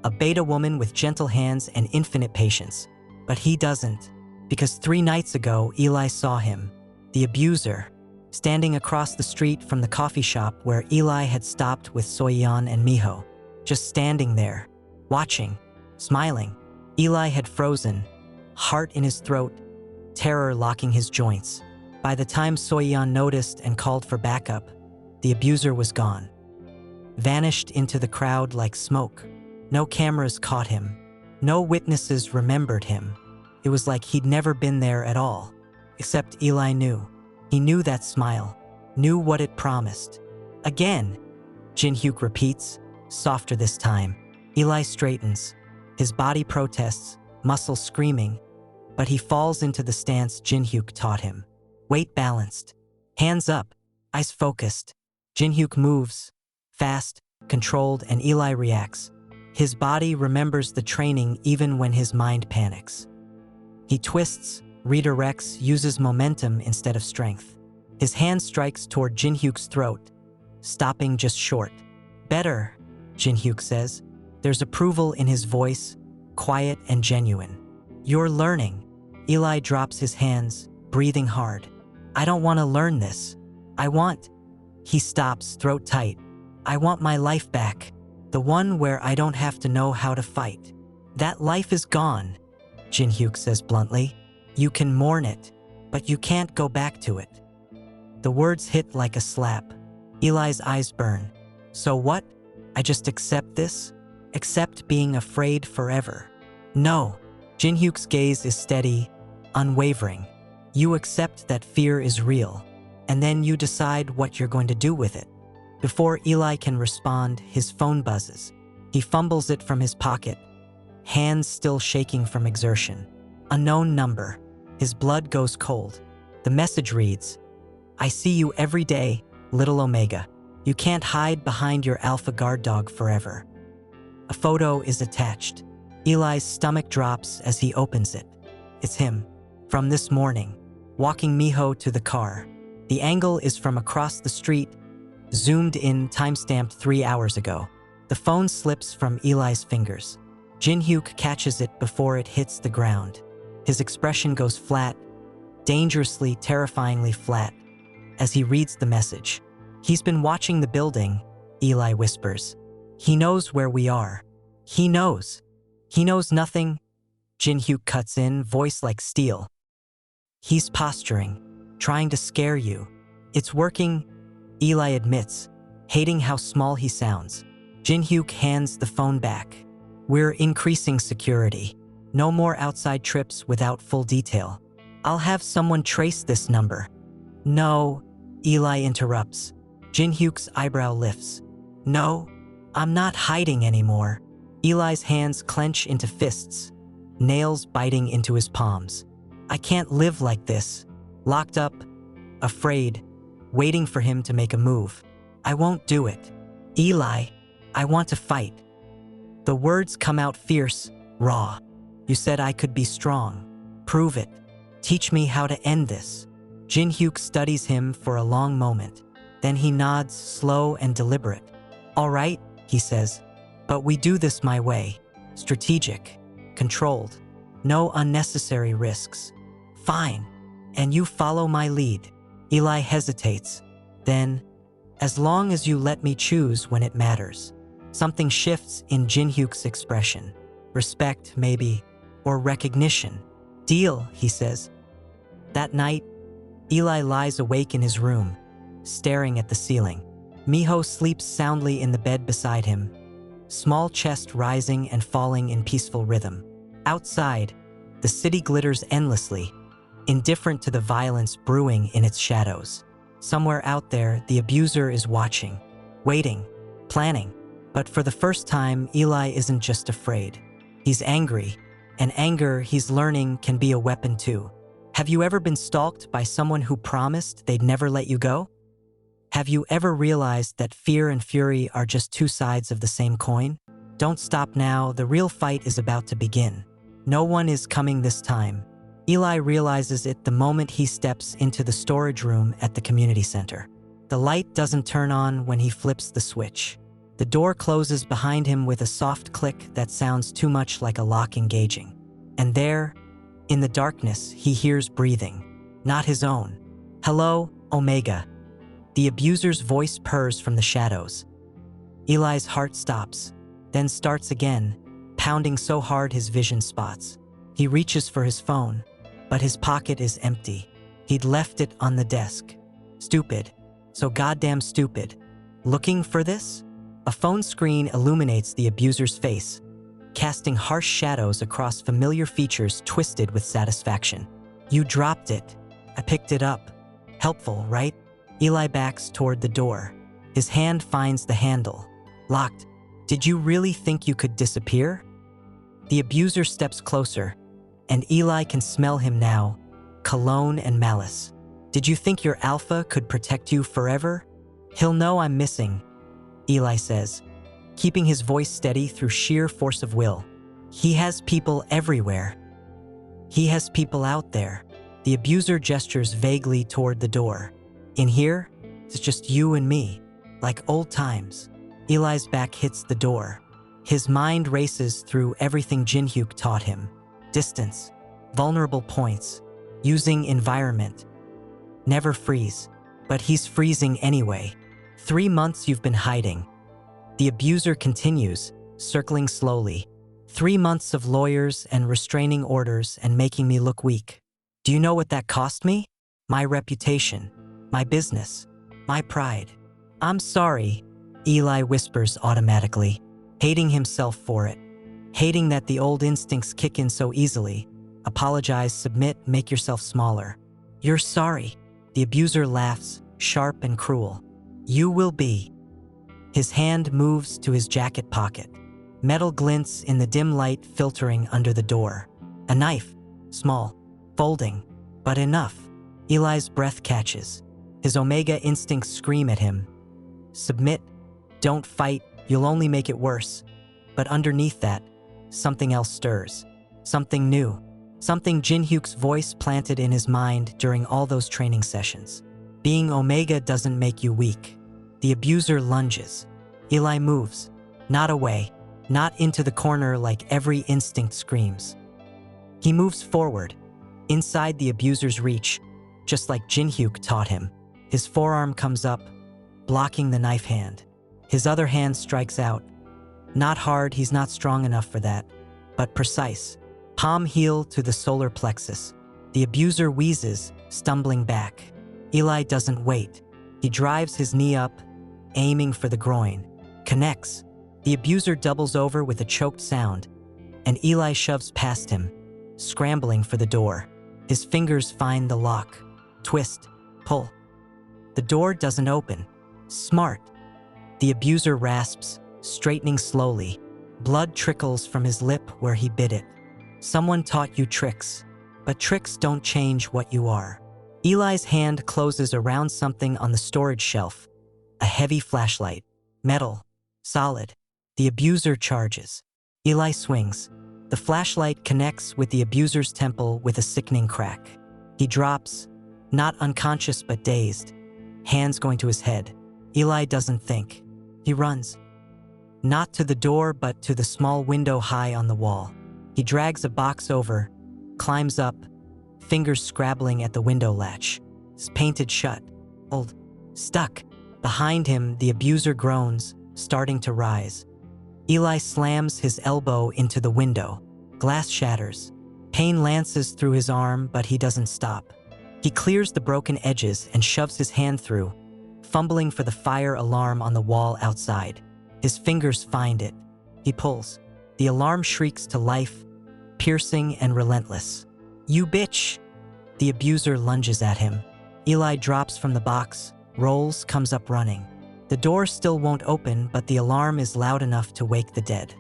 a beta woman with gentle hands and infinite patience. But he doesn't, because 3 nights ago Eli saw him, the abuser, standing across the street from the coffee shop where Eli had stopped with Soyeon and Miho, just standing there, watching, smiling. Eli had frozen, heart in his throat, terror locking his joints. By the time Soyeon noticed and called for backup, the abuser was gone. Vanished into the crowd like smoke. No cameras caught him. No witnesses remembered him. It was like he'd never been there at all. Except Eli knew. He knew that smile, knew what it promised. Again, Jinhyuk repeats, softer this time. Eli straightens. His body protests, muscles screaming, but he falls into the stance Jinhyuk taught him. Weight balanced, hands up, eyes focused. Jinhyuk moves, fast, controlled, and Eli reacts. His body remembers the training even when his mind panics. He twists, redirects, uses momentum instead of strength. His hand strikes toward Jinhyuk's throat, stopping just short. Better, Jinhyuk says. There's approval in his voice, quiet and genuine. You're learning. Eli drops his hands, breathing hard. I don't want to learn this. I want... He stops, throat tight. I want my life back. The one where I don't have to know how to fight. That life is gone, Jinhyuk says bluntly. You can mourn it, but you can't go back to it. The words hit like a slap. Eli's eyes burn. So what? I just accept this? Accept being afraid forever? No. Jinhyuk's gaze is steady, unwavering. You accept that fear is real, and then you decide what you're going to do with it. Before Eli can respond, his phone buzzes. He fumbles it from his pocket, hands still shaking from exertion. Unknown number. His blood goes cold. The message reads, I see you every day, little Omega. You can't hide behind your alpha guard dog forever. A photo is attached. Eli's stomach drops as he opens it. It's him, from this morning, walking Miho to the car. The angle is from across the street, zoomed in, timestamped 3 hours ago. The phone slips from Eli's fingers. Jinhyuk catches it before it hits the ground. His expression goes flat, dangerously, terrifyingly flat, as he reads the message. He's been watching the building, Eli whispers. He knows where we are. He knows. He knows nothing. Jinhyuk cuts in, voice like steel. He's posturing, trying to scare you. It's working, Eli admits, hating how small he sounds. Jinhyuk hands the phone back. We're increasing security. No more outside trips without full detail. I'll have someone trace this number. No, Eli interrupts. Jinhyuk's eyebrow lifts. No, I'm not hiding anymore. Eli's hands clench into fists, nails biting into his palms. I can't live like this, locked up, afraid, waiting for him to make a move. I won't do it. Eli, I want to fight. The words come out fierce, raw. You said I could be strong. Prove it. Teach me how to end this. Jinhyuk studies him for a long moment. Then he nods, slow and deliberate. All right, he says, but we do this my way. Strategic, controlled, no unnecessary risks. Fine, and you follow my lead. Eli hesitates. Then, as long as you let me choose when it matters. Something shifts in Jinhyuk's expression. Respect, maybe, or recognition. Deal, he says. That night, Eli lies awake in his room, staring at the ceiling. Miho sleeps soundly in the bed beside him, small chest rising and falling in peaceful rhythm. Outside, the city glitters endlessly, indifferent to the violence brewing in its shadows. Somewhere out there, the abuser is watching, waiting, planning. But for the first time, Eli isn't just afraid. He's angry, and anger, he's learning, can be a weapon too. Have you ever been stalked by someone who promised they'd never let you go? Have you ever realized that fear and fury are just two sides of the same coin? Don't stop now, the real fight is about to begin. No one is coming this time. Eli realizes it the moment he steps into the storage room at the community center. The light doesn't turn on when he flips the switch. The door closes behind him with a soft click that sounds too much like a lock engaging. And there, in the darkness, he hears breathing, not his own. Hello, Omega. The abuser's voice purrs from the shadows. Eli's heart stops, then starts again, pounding so hard his vision spots. He reaches for his phone, but his pocket is empty. He'd left it on the desk. Stupid. So goddamn stupid. Looking for this? A phone screen illuminates the abuser's face, casting harsh shadows across familiar features twisted with satisfaction. You dropped it. I picked it up. Helpful, right? Eli backs toward the door. His hand finds the handle. Locked. Did you really think you could disappear? The abuser steps closer, and Eli can smell him now, cologne and malice. Did you think your alpha could protect you forever? He'll know I'm missing, Eli says, keeping his voice steady through sheer force of will. He has people everywhere. He has people out there. The abuser gestures vaguely toward the door. In here, it's just you and me, like old times. Eli's back hits the door. His mind races through everything Jinhyuk taught him. Distance, vulnerable points, using environment. Never freeze, but he's freezing anyway. 3 months you've been hiding. The abuser continues, circling slowly. 3 months of lawyers and restraining orders and making me look weak. Do you know what that cost me? My reputation, my business, my pride. I'm sorry, Eli whispers automatically, hating himself for it, hating that the old instincts kick in so easily. Apologize, submit, make yourself smaller. You're sorry. The abuser laughs, sharp and cruel. You will be. His hand moves to his jacket pocket. Metal glints in the dim light filtering under the door. A knife, small, folding, but enough. Eli's breath catches. His Omega instincts scream at him. Submit, don't fight, you'll only make it worse. But underneath that, something else stirs. Something new. Something Jinhyuk's voice planted in his mind during all those training sessions. Being Omega doesn't make you weak. The abuser lunges. Eli moves. Not away. Not into the corner like every instinct screams. He moves forward, inside the abuser's reach, just like Jinhyuk taught him. His forearm comes up, blocking the knife hand. His other hand strikes out. Not hard, he's not strong enough for that, but precise. Palm heel to the solar plexus. The abuser wheezes, stumbling back. Eli doesn't wait. He drives his knee up, aiming for the groin. Connects. The abuser doubles over with a choked sound, and Eli shoves past him, scrambling for the door. His fingers find the lock. Twist. Pull. The door doesn't open. Smart. The abuser rasps, straightening slowly. Blood trickles from his lip where he bit it. Someone taught you tricks, but tricks don't change what you are. Eli's hand closes around something on the storage shelf. A heavy flashlight. Metal. Solid. The abuser charges. Eli swings. The flashlight connects with the abuser's temple with a sickening crack. He drops, not unconscious but dazed, hands going to his head. Eli doesn't think. He runs. Not to the door but to the small window high on the wall. He drags a box over, climbs up, fingers scrabbling at the window latch. It's painted shut. Old. Stuck. Behind him, the abuser groans, starting to rise. Eli slams his elbow into the window. Glass shatters. Pain lances through his arm, but he doesn't stop. He clears the broken edges and shoves his hand through, fumbling for the fire alarm on the wall outside. His fingers find it. He pulls. The alarm shrieks to life, piercing and relentless. "You bitch!" The abuser lunges at him. Eli drops from the box, rolls, comes up running. The door still won't open, but the alarm is loud enough to wake the dead.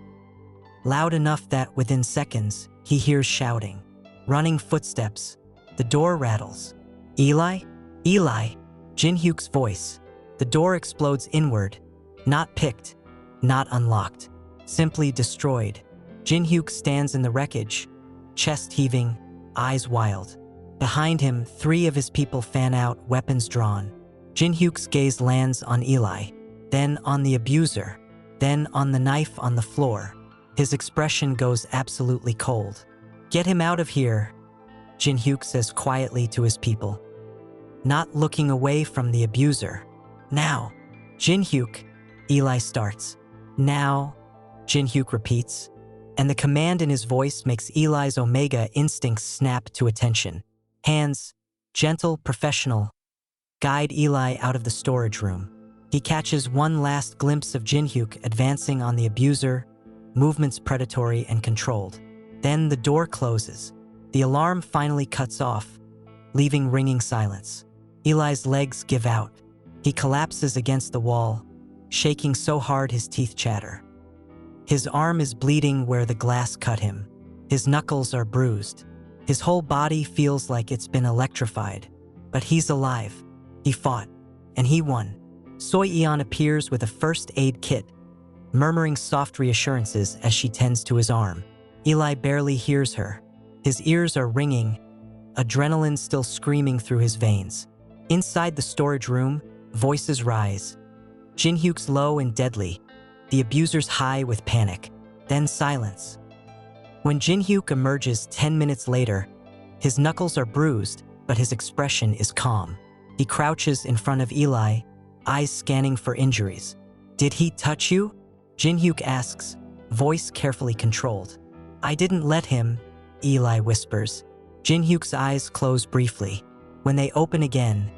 Loud enough that within seconds, he hears shouting. Running footsteps. The door rattles. "Eli? Eli!" Jinhyuk's voice. The door explodes inward. Not picked. Not unlocked. Simply destroyed. Jinhyuk stands in the wreckage, chest heaving, eyes wild. Behind him, 3 of his people fan out, weapons drawn. Jinhyuk's gaze lands on Eli, then on the abuser, then on the knife on the floor. His expression goes absolutely cold. "Get him out of here," Jinhyuk says quietly to his people, not looking away from the abuser. "Now." "Jinhyuk," Eli starts. "Now," Jinhyuk repeats, and the command in his voice makes Eli's Omega instincts snap to attention. Hands, gentle, professional, guide Eli out of the storage room. He catches one last glimpse of Jinhyuk advancing on the abuser, movements predatory and controlled. Then the door closes. The alarm finally cuts off, leaving ringing silence. Eli's legs give out. He collapses against the wall, shaking so hard his teeth chatter. His arm is bleeding where the glass cut him. His knuckles are bruised. His whole body feels like it's been electrified. But he's alive. He fought, and he won. Seo Eon appears with a first aid kit, murmuring soft reassurances as she tends to his arm. Eli barely hears her. His ears are ringing, adrenaline still screaming through his veins. Inside the storage room, voices rise. Jinhyuk's low and deadly, the abuser's high with panic, then silence. When Jinhyuk emerges 10 minutes later, his knuckles are bruised, but his expression is calm. He crouches in front of Eli, eyes scanning for injuries. "Did he touch you?" Jinhyuk asks, voice carefully controlled. "I didn't let him," Eli whispers. Jinhyuk's eyes close briefly. When they open again,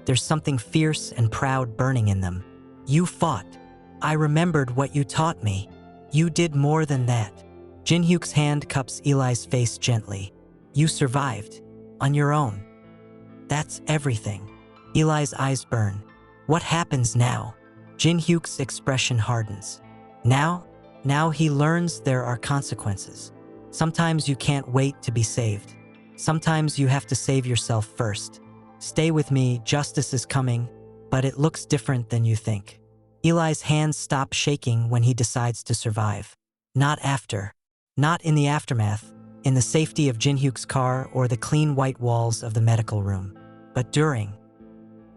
there's something fierce and proud burning in them. "You fought. I remembered what you taught me. You did more than that." Jinhyuk's hand cups Eli's face gently. "You survived. On your own. That's everything." Eli's eyes burn. "What happens now?" Jinhyuk's expression hardens. Now he learns there are consequences. Sometimes you can't wait to be saved. Sometimes you have to save yourself first. "Stay with me, justice is coming, but it looks different than you think." Eli's hands stop shaking when he decides to survive. Not after. Not in the aftermath, in the safety of Jinhyuk's car or the clean white walls of the medical room, but during.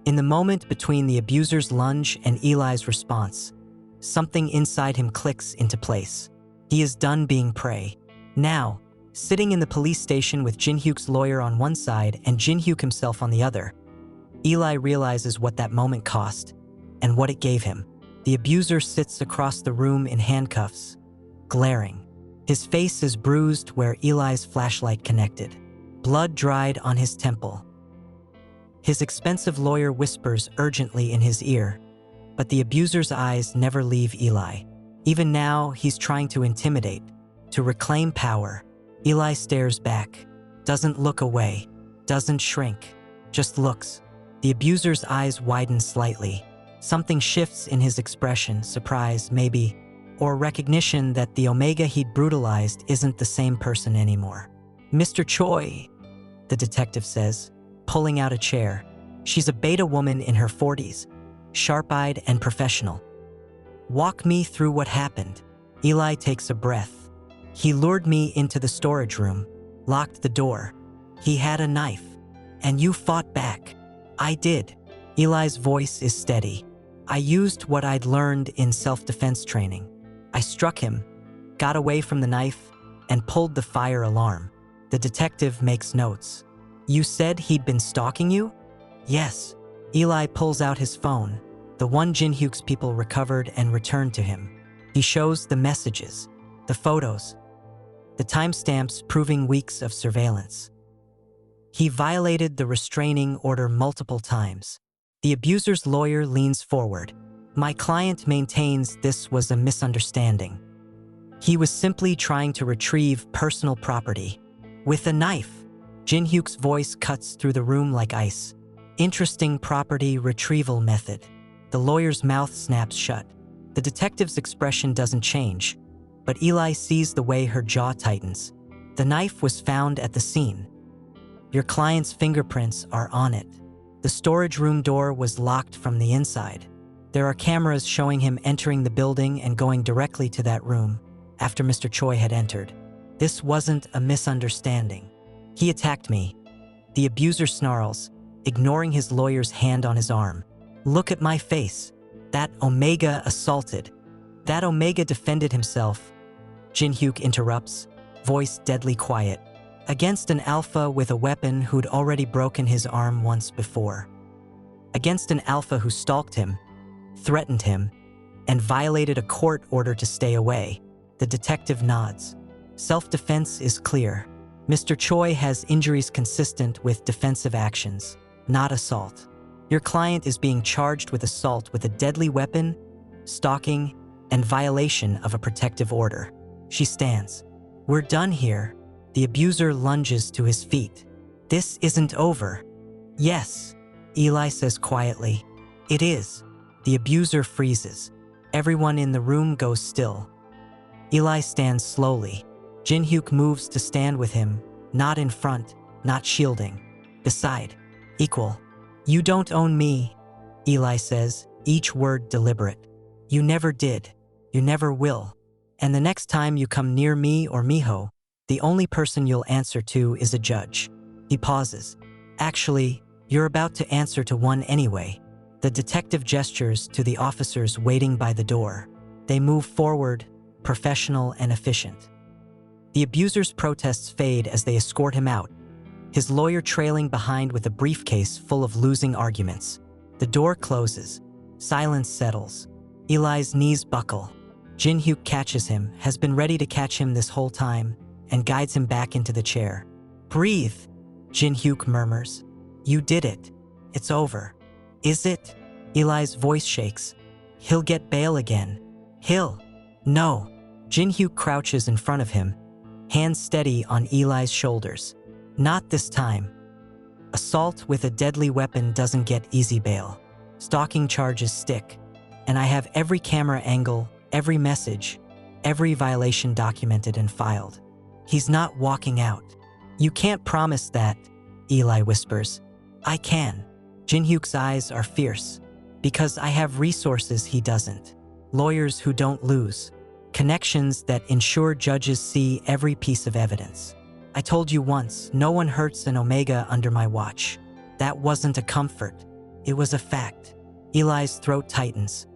In the moment between the abuser's lunge and Eli's response, something inside him clicks into place. He is done being prey. Now, sitting in the police station with Jinhyuk's lawyer on one side and Jinhyuk himself on the other, Eli realizes what that moment cost and what it gave him. The abuser sits across the room in handcuffs, glaring. His face is bruised where Eli's flashlight connected. Blood dried on his temple. His expensive lawyer whispers urgently in his ear, but the abuser's eyes never leave Eli. Even now, he's trying to intimidate, to reclaim power. Eli stares back, doesn't look away, doesn't shrink, just looks. The abuser's eyes widen slightly. Something shifts in his expression, surprise, maybe or recognition that the Omega he'd brutalized isn't the same person anymore. "Mr. Choi," the detective says, pulling out a chair. She's a beta woman in her 40s, sharp-eyed and professional. "Walk me through what happened." Eli takes a breath. "He lured me into the storage room, locked the door. He had a knife. And you fought back." "I did." Eli's voice is steady. "I used what I'd learned in self-defense training. I struck him, got away from the knife, and pulled the fire alarm." The detective makes notes. "You said he'd been stalking you?" "Yes." Eli pulls out his phone, the one Jinhyuk's people recovered and returned to him. He shows the messages, the photos, the timestamps proving weeks of surveillance. He violated the restraining order multiple times. The abuser's lawyer leans forward. "My client maintains this was a misunderstanding. He was simply trying to retrieve personal property. With a knife." Jinhyuk's voice cuts through the room like ice. "Interesting property retrieval method." The lawyer's mouth snaps shut. The detective's expression doesn't change, but Eli sees the way her jaw tightens. "The knife was found at the scene. Your client's fingerprints are on it. The storage room door was locked from the inside. There are cameras showing him entering the building and going directly to that room after Mr. Choi had entered. This wasn't a misunderstanding. He attacked me." The abuser snarls, ignoring his lawyer's hand on his arm. "Look at my face. That Omega assaulted. That Omega defended himself." Jinhyuk interrupts, voice deadly quiet. "Against an alpha with a weapon who'd already broken his arm once before. Against an alpha who stalked him, threatened him, and violated a court order to stay away." The detective nods. "Self-defense is clear. Mr. Choi has injuries consistent with defensive actions, not assault. Your client is being charged with assault with a deadly weapon, stalking, and violation of a protective order." She stands. "We're done here." The abuser lunges to his feet. "This isn't over." "Yes," Eli says quietly. "It is." The abuser freezes. Everyone in the room goes still. Eli stands slowly. Jinhyuk moves to stand with him, not in front, not shielding. Beside. Equal. "You don't own me," Eli says, each word deliberate. "You never did. You never will. And the next time you come near me or Miho, the only person you'll answer to is a judge." He pauses. "Actually, you're about to answer to one anyway." The detective gestures to the officers waiting by the door. They move forward, professional and efficient. The abuser's protests fade as they escort him out, his lawyer trailing behind with a briefcase full of losing arguments. The door closes. Silence settles. Eli's knees buckle. Jinhyuk catches him, has been ready to catch him this whole time, and guides him back into the chair. "Breathe," Jinhyuk murmurs. "You did it. It's over." "Is it?" Eli's voice shakes. "He'll get bail again." "He'll." "No." Jinhyuk crouches in front of him, hands steady on Eli's shoulders. "Not this time. Assault with a deadly weapon doesn't get easy bail. Stalking charges stick, and I have every camera angle, every message, every violation documented and filed. He's not walking out." "You can't promise that," Eli whispers. "I can." Jinhyuk's eyes are fierce. "Because I have resources he doesn't. Lawyers who don't lose. Connections that ensure judges see every piece of evidence. I told you once, no one hurts an Omega under my watch. That wasn't a comfort. It was a fact." Eli's throat tightens.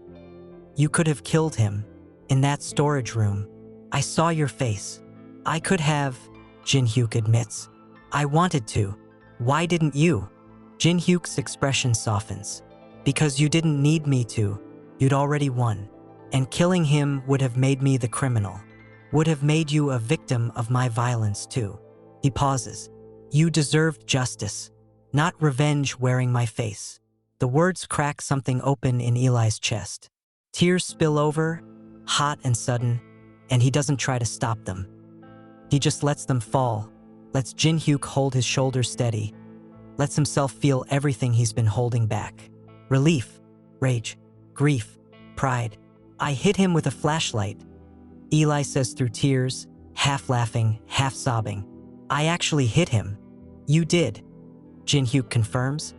"You could have killed him. In that storage room. I saw your face. I could have," Jinhyuk admits. "I wanted to. Why didn't you?" Jinhyuk's expression softens. "Because you didn't need me to. You'd already won. And killing him would have made me the criminal. Would have made you a victim of my violence too." He pauses. "You deserved justice, not revenge wearing my face." The words crack something open in Eli's chest. Tears spill over, hot and sudden, and he doesn't try to stop them. He just lets them fall, lets Jinhyuk hold his shoulders steady, lets himself feel everything he's been holding back. Relief, rage, grief, pride. "I hit him with a flashlight," Eli says through tears, half laughing, half sobbing. I actually hit him. You did, Jinhyuk confirms,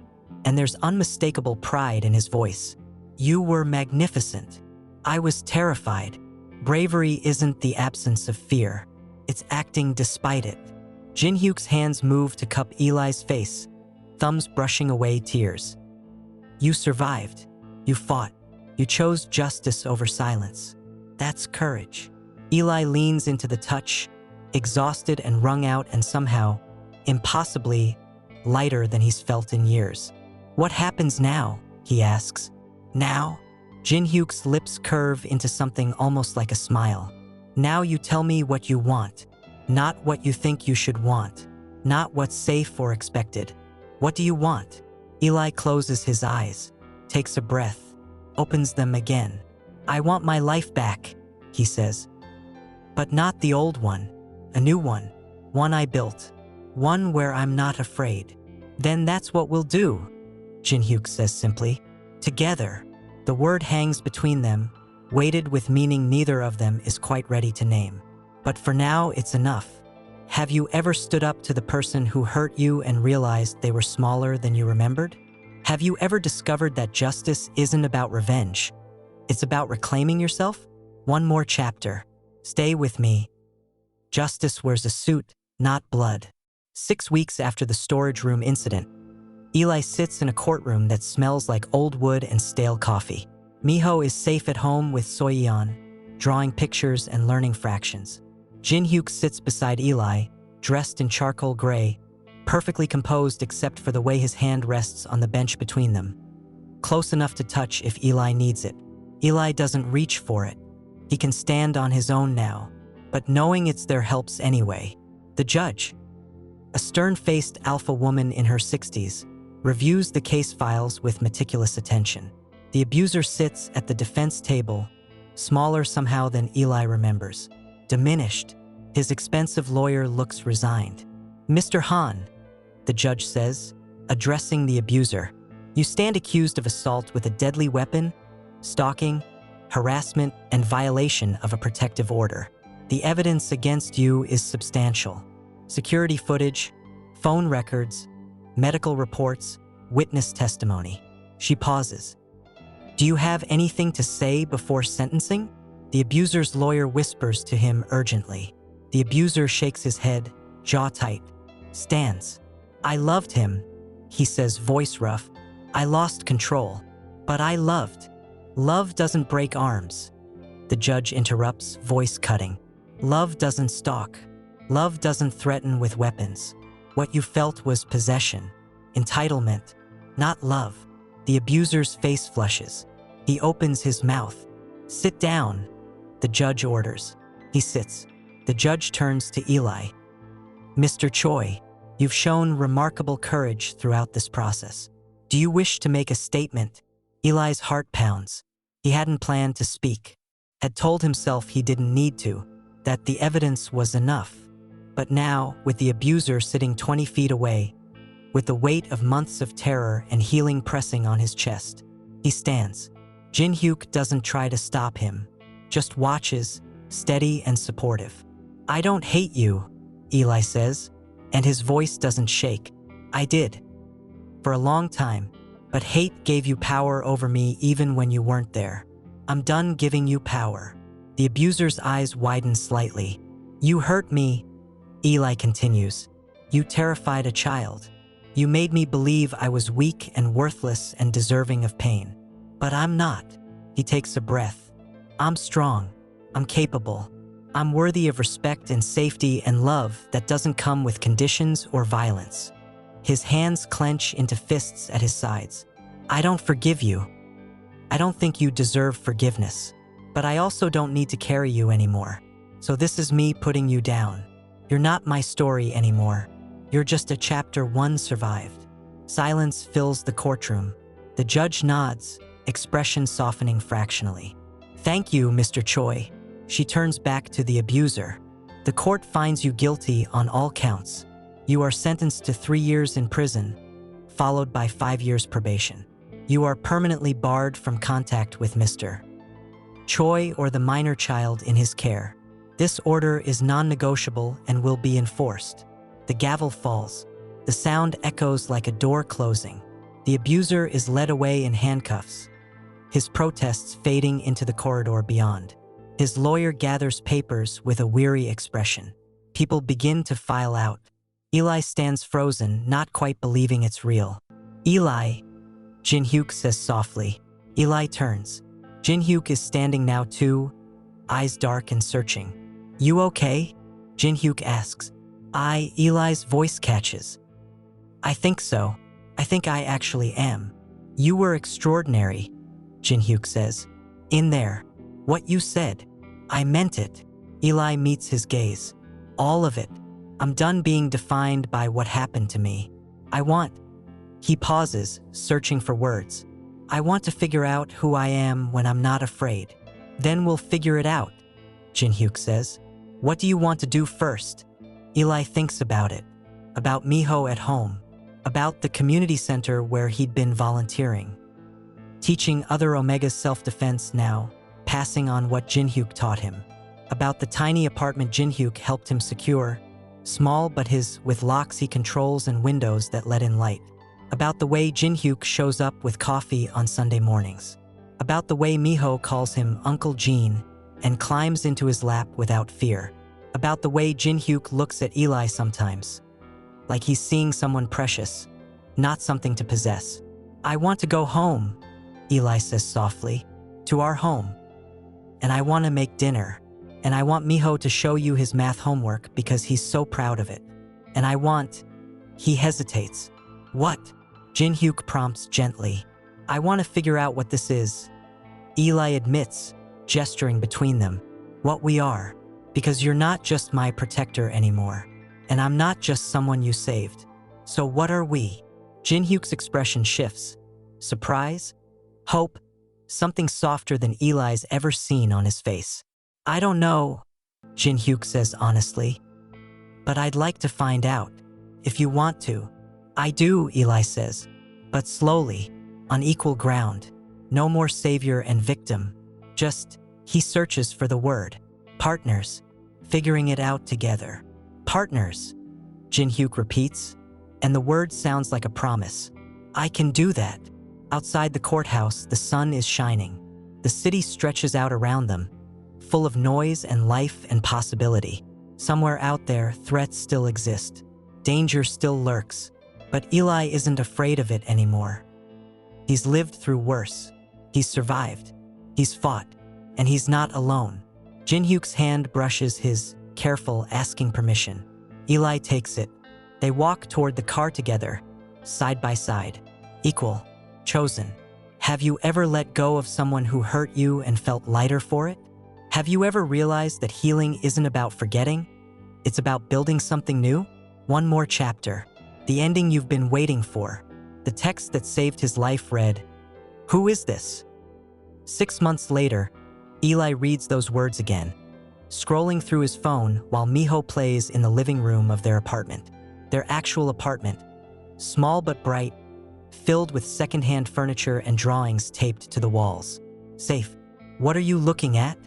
and there's unmistakable pride in his voice. You were magnificent. I was terrified. Bravery isn't the absence of fear. It's acting despite it. Jinhyuk's hands move to cup Eli's face, thumbs brushing away tears. You survived. You fought. You chose justice over silence. That's courage. Eli leans into the touch, exhausted and wrung out and somehow, impossibly, lighter than he's felt in years. What happens now? He asks. Now? Jinhyuk's lips curve into something almost like a smile. Now you tell me what you want, not what you think you should want, not what's safe or expected. What do you want? Eli closes his eyes, takes a breath, opens them again. I want my life back, he says. But not the old one, a new one I built, one where I'm not afraid. Then that's what we'll do, Jinhyuk says simply. Together. The word hangs between them, weighted with meaning neither of them is quite ready to name. But for now, it's enough. Have you ever stood up to the person who hurt you and realized they were smaller than you remembered? Have you ever discovered that justice isn't about revenge? It's about reclaiming yourself? One more chapter. Stay with me. Justice wears a suit, not blood. 6 weeks after the storage room incident, Eli sits in a courtroom that smells like old wood and stale coffee. Miho is safe at home with Soyeon, drawing pictures and learning fractions. Jinhyuk sits beside Eli, dressed in charcoal gray, perfectly composed except for the way his hand rests on the bench between them. Close enough to touch if Eli needs it. Eli doesn't reach for it. He can stand on his own now, but knowing it's there helps anyway. The judge, a stern-faced alpha woman in her 60s, reviews the case files with meticulous attention. The abuser sits at the defense table, smaller somehow than Eli remembers. Diminished, his expensive lawyer looks resigned. Mr. Han, the judge says, addressing the abuser, you stand accused of assault with a deadly weapon, stalking, harassment, and violation of a protective order. The evidence against you is substantial. Security footage, phone records, medical reports, witness testimony. She pauses. Do you have anything to say before sentencing? The abuser's lawyer whispers to him urgently. The abuser shakes his head, jaw tight, stands. I loved him, he says, voice rough. I lost control, but I loved. Love doesn't break arms. The judge interrupts, voice cutting. Love doesn't stalk. Love doesn't threaten with weapons. What you felt was possession, entitlement, not love. The abuser's face flushes. He opens his mouth. Sit down, the judge orders. He sits. The judge turns to Eli. Mr. Choi, you've shown remarkable courage throughout this process. Do you wish to make a statement? Eli's heart pounds. He hadn't planned to speak, had told himself he didn't need to, that the evidence was enough. But now, with the abuser sitting 20 feet away, with the weight of months of terror and healing pressing on his chest, he stands. Jinhyuk doesn't try to stop him, just watches, steady and supportive. I don't hate you, Eli says, and his voice doesn't shake. I did. For a long time, but hate gave you power over me even when you weren't there. I'm done giving you power. The abuser's eyes widen slightly. You hurt me, Eli continues. You terrified a child. You made me believe I was weak and worthless and deserving of pain. But I'm not. He takes a breath. I'm strong. I'm capable. I'm worthy of respect and safety and love that doesn't come with conditions or violence. His hands clench into fists at his sides. I don't forgive you. I don't think you deserve forgiveness. But I also don't need to carry you anymore. So this is me putting you down. You're not my story anymore. You're just a chapter 1 survived. Silence fills the courtroom. The judge nods, expression softening fractionally. Thank you, Mr. Choi. She turns back to the abuser. The court finds you guilty on all counts. You are sentenced to 3 years in prison, followed by 5 years probation. You are permanently barred from contact with Mr. Choi or the minor child in his care. This order is non-negotiable and will be enforced. The gavel falls. The sound echoes like a door closing. The abuser is led away in handcuffs, his protests fading into the corridor beyond. His lawyer gathers papers with a weary expression. People begin to file out. Eli stands frozen, not quite believing it's real. "Eli," Jinhyuk says softly. Eli turns. Jinhyuk is standing now too, eyes dark and searching. "You okay?" Jinhyuk asks. Eli's voice catches. "I think so. I think I actually am." "You were extraordinary," Jinhyuk says. "In there. What you said. I meant it." Eli meets his gaze. "All of it. I'm done being defined by what happened to me. I want..." He pauses, searching for words. "I want to figure out who I am when I'm not afraid. Then we'll figure it out," Jinhyuk says. "What do you want to do first?" Eli thinks about it. About Miho at home. About the community center where he'd been volunteering. Teaching other Omegas self-defense now, passing on what Jinhyuk taught him. About the tiny apartment Jinhyuk helped him secure, small but his, with locks he controls and windows that let in light. About the way Jinhyuk shows up with coffee on Sunday mornings. About the way Miho calls him Uncle Jean and climbs into his lap without fear. About the way Jinhyuk looks at Eli sometimes, like he's seeing someone precious, not something to possess. "I want to go home," Eli says softly, "to our home. And I want to make dinner. And I want Miho to show you his math homework because he's so proud of it. And I want..." He hesitates. "What?" Jinhyuk prompts gently. "I want to figure out what this is." Eli admits, gesturing between them. "What we are. Because you're not just my protector anymore. And I'm not just someone you saved. So what are we?" Jinhyuk's expression shifts. Surprise? Hope? Something softer than Eli's ever seen on his face. "I don't know," Jinhyuk says honestly. "But I'd like to find out. If you want to." "I do," Eli says. But slowly, on equal ground. No more savior and victim. Just, he searches for the word. Partners. Figuring it out together. "Partners," Jinhyuk repeats, and the word sounds like a promise. "I can do that." Outside the courthouse, the sun is shining. The city stretches out around them, full of noise and life and possibility. Somewhere out there, threats still exist. Danger still lurks. But Eli isn't afraid of it anymore. He's lived through worse. He's survived. He's fought. And he's not alone. Jinhyuk's hand brushes his, careful, asking permission. Eli takes it. They walk toward the car together, side by side. Equal. Chosen. Have you ever let go of someone who hurt you and felt lighter for it? Have you ever realized that healing isn't about forgetting? It's about building something new? One more chapter. The ending you've been waiting for. The text that saved his life read, "Who is this?" 6 months later, Eli reads those words again, scrolling through his phone while Miho plays in the living room of their apartment. Their actual apartment. Small but bright, filled with secondhand furniture and drawings taped to the walls. "Safe. What are you looking at?"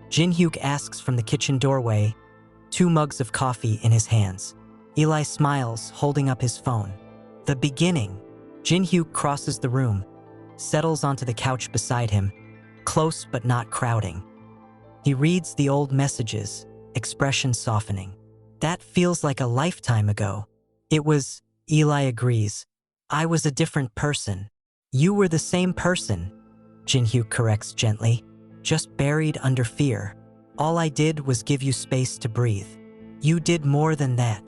Jinhyuk asks from the kitchen doorway, 2 mugs of coffee in his hands. Eli smiles, holding up his phone. "The beginning." Jinhyuk crosses the room, settles onto the couch beside him, close but not crowding. He reads the old messages, expression softening. "That feels like a lifetime ago." "It was," Eli agrees. "I was a different person." "You were the same person," Jinhyuk corrects gently, "just buried under fear. All I did was give you space to breathe. You did more than that."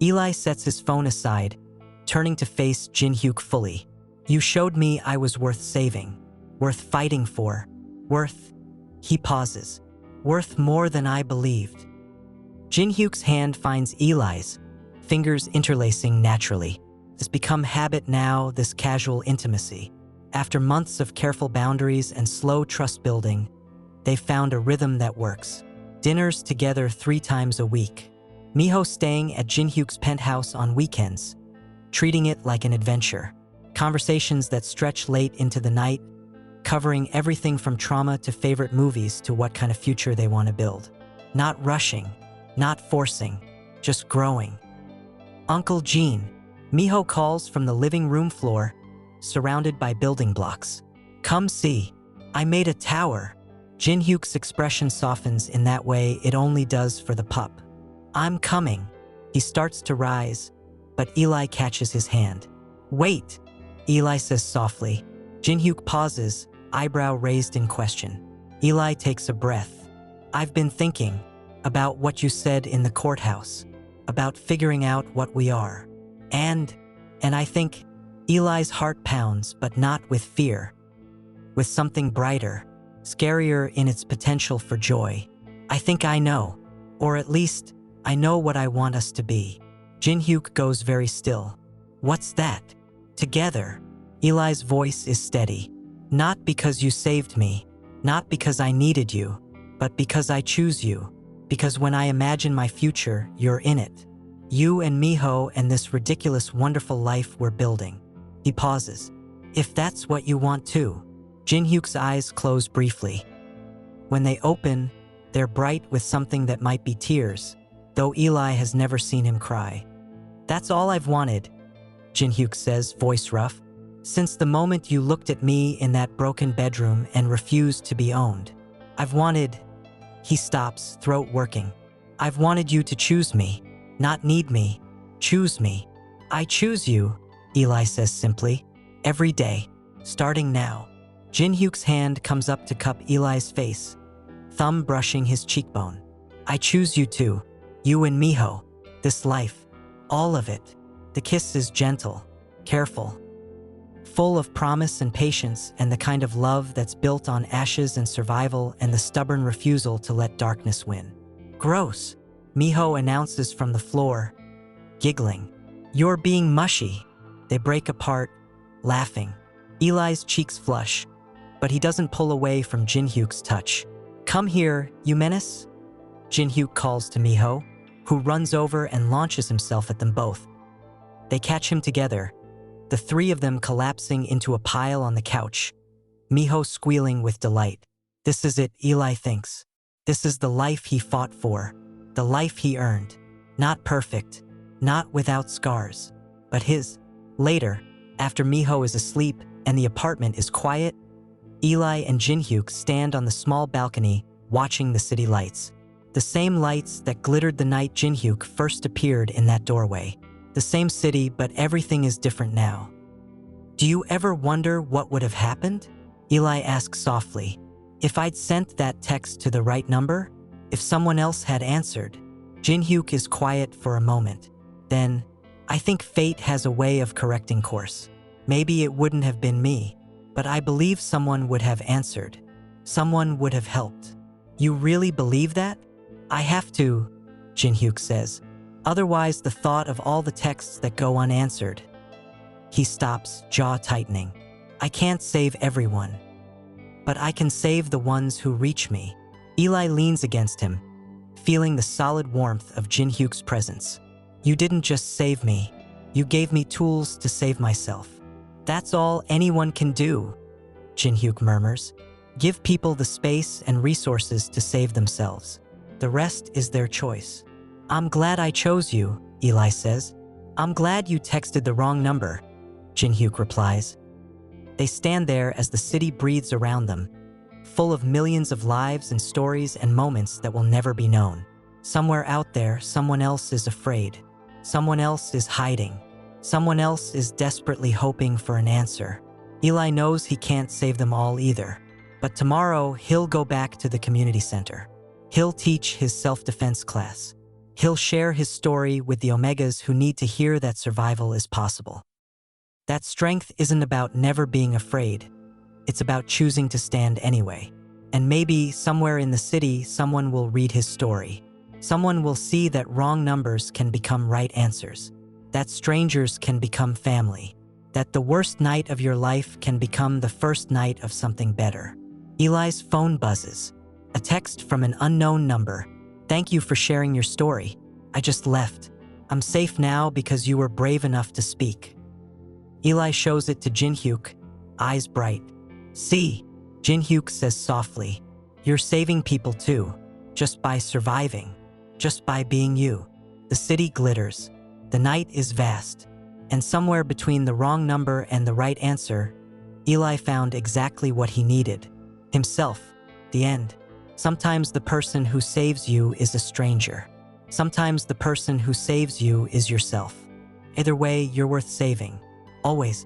Eli sets his phone aside, turning to face Jinhyuk fully. "You showed me I was worth saving, worth fighting for, worth..." He pauses. "Worth more than I believed." Jinhyuk's hand finds Eli's, fingers interlacing naturally. It's become habit now, this casual intimacy. After months of careful boundaries and slow trust building, they've found a rhythm that works. Dinners together 3 times a week. Miho staying at Jinhyuk's penthouse on weekends, treating it like an adventure. Conversations that stretch late into the night, covering everything from trauma to favorite movies to what kind of future they want to build. Not rushing, not forcing, just growing. Uncle Gene, Miho calls from the living room floor, surrounded by building blocks. Come see, I made a tower. Jinhyuk's expression softens in that way it only does for the pup. I'm coming. He starts to rise, but Eli catches his hand. Wait, Eli says softly. Jinhyuk pauses, eyebrow raised in question. Eli takes a breath. I've been thinking about what you said in the courthouse, about figuring out what we are. And I think Eli's heart pounds, but not with fear, with something brighter, scarier in its potential for joy. I think I know, or at least I know what I want us to be. Jinhyuk goes very still. What's that? Together. Eli's voice is steady. Not because you saved me, not because I needed you, but because I choose you. Because when I imagine my future, you're in it. You and Miho and this ridiculous, wonderful life we're building. He pauses. If that's what you want too. Jinhyuk's eyes close briefly. When they open, they're bright with something that might be tears, though Eli has never seen him cry. That's all I've wanted, Jinhyuk says, voice rough. Since the moment you looked at me in that broken bedroom and refused to be owned. I've wanted… He stops, throat working. I've wanted you to choose me, not need me. Choose me. I choose you, Eli says simply. Every day, starting now. Jinhyuk's hand comes up to cup Eli's face, thumb brushing his cheekbone. I choose you too. You and Miho. This life. All of it. The kiss is gentle, careful, full of promise and patience and the kind of love that's built on ashes and survival and the stubborn refusal to let darkness win. Gross, Miho announces from the floor, giggling. You're being mushy. They break apart, laughing. Eli's cheeks flush, but he doesn't pull away from Jinhyuk's touch. Come here, you menace? Jinhyuk calls to Miho, who runs over and launches himself at them both. They catch him together, the three of them collapsing into a pile on the couch, Miho squealing with delight. This is it, Eli thinks. This is the life he fought for, the life he earned. Not perfect, not without scars, but his. Later, after Miho is asleep and the apartment is quiet, Eli and Jinhyuk stand on the small balcony watching the city lights. The same lights that glittered the night Jinhyuk first appeared in that doorway. The same city, but everything is different now. Do you ever wonder what would have happened? Eli asks softly. If I'd sent that text to the right number? If someone else had answered? Jinhyuk is quiet for a moment. Then, I think fate has a way of correcting course. Maybe it wouldn't have been me, but I believe someone would have answered. Someone would have helped. You really believe that? I have to, Jinhyuk says. Otherwise, the thought of all the texts that go unanswered. He stops, jaw tightening. I can't save everyone, but I can save the ones who reach me. Eli leans against him, feeling the solid warmth of Jinhyuk's presence. You didn't just save me, you gave me tools to save myself. That's all anyone can do, Jinhyuk murmurs. Give people the space and resources to save themselves. The rest is their choice. I'm glad I chose you, Eli says. I'm glad you texted the wrong number, Jinhyuk replies. They stand there as the city breathes around them, full of millions of lives and stories and moments that will never be known. Somewhere out there, someone else is afraid. Someone else is hiding. Someone else is desperately hoping for an answer. Eli knows he can't save them all either. But tomorrow, he'll go back to the community center. He'll teach his self-defense class. He'll share his story with the Omegas who need to hear that survival is possible. That strength isn't about never being afraid. It's about choosing to stand anyway. And maybe somewhere in the city, someone will read his story. Someone will see that wrong numbers can become right answers. That strangers can become family. That the worst night of your life can become the first night of something better. Eli's phone buzzes. A text from an unknown number. Thank you for sharing your story. I just left. I'm safe now because you were brave enough to speak. Eli shows it to Jinhyuk, eyes bright. See, Jinhyuk says softly. You're saving people too. just by surviving, just by being you. The city glitters. The night is vast. And somewhere between the wrong number and the right answer, Eli found exactly what he needed. Himself. The end. Sometimes the person who saves you is a stranger. Sometimes the person who saves you is yourself. Either way, you're worth saving. Always.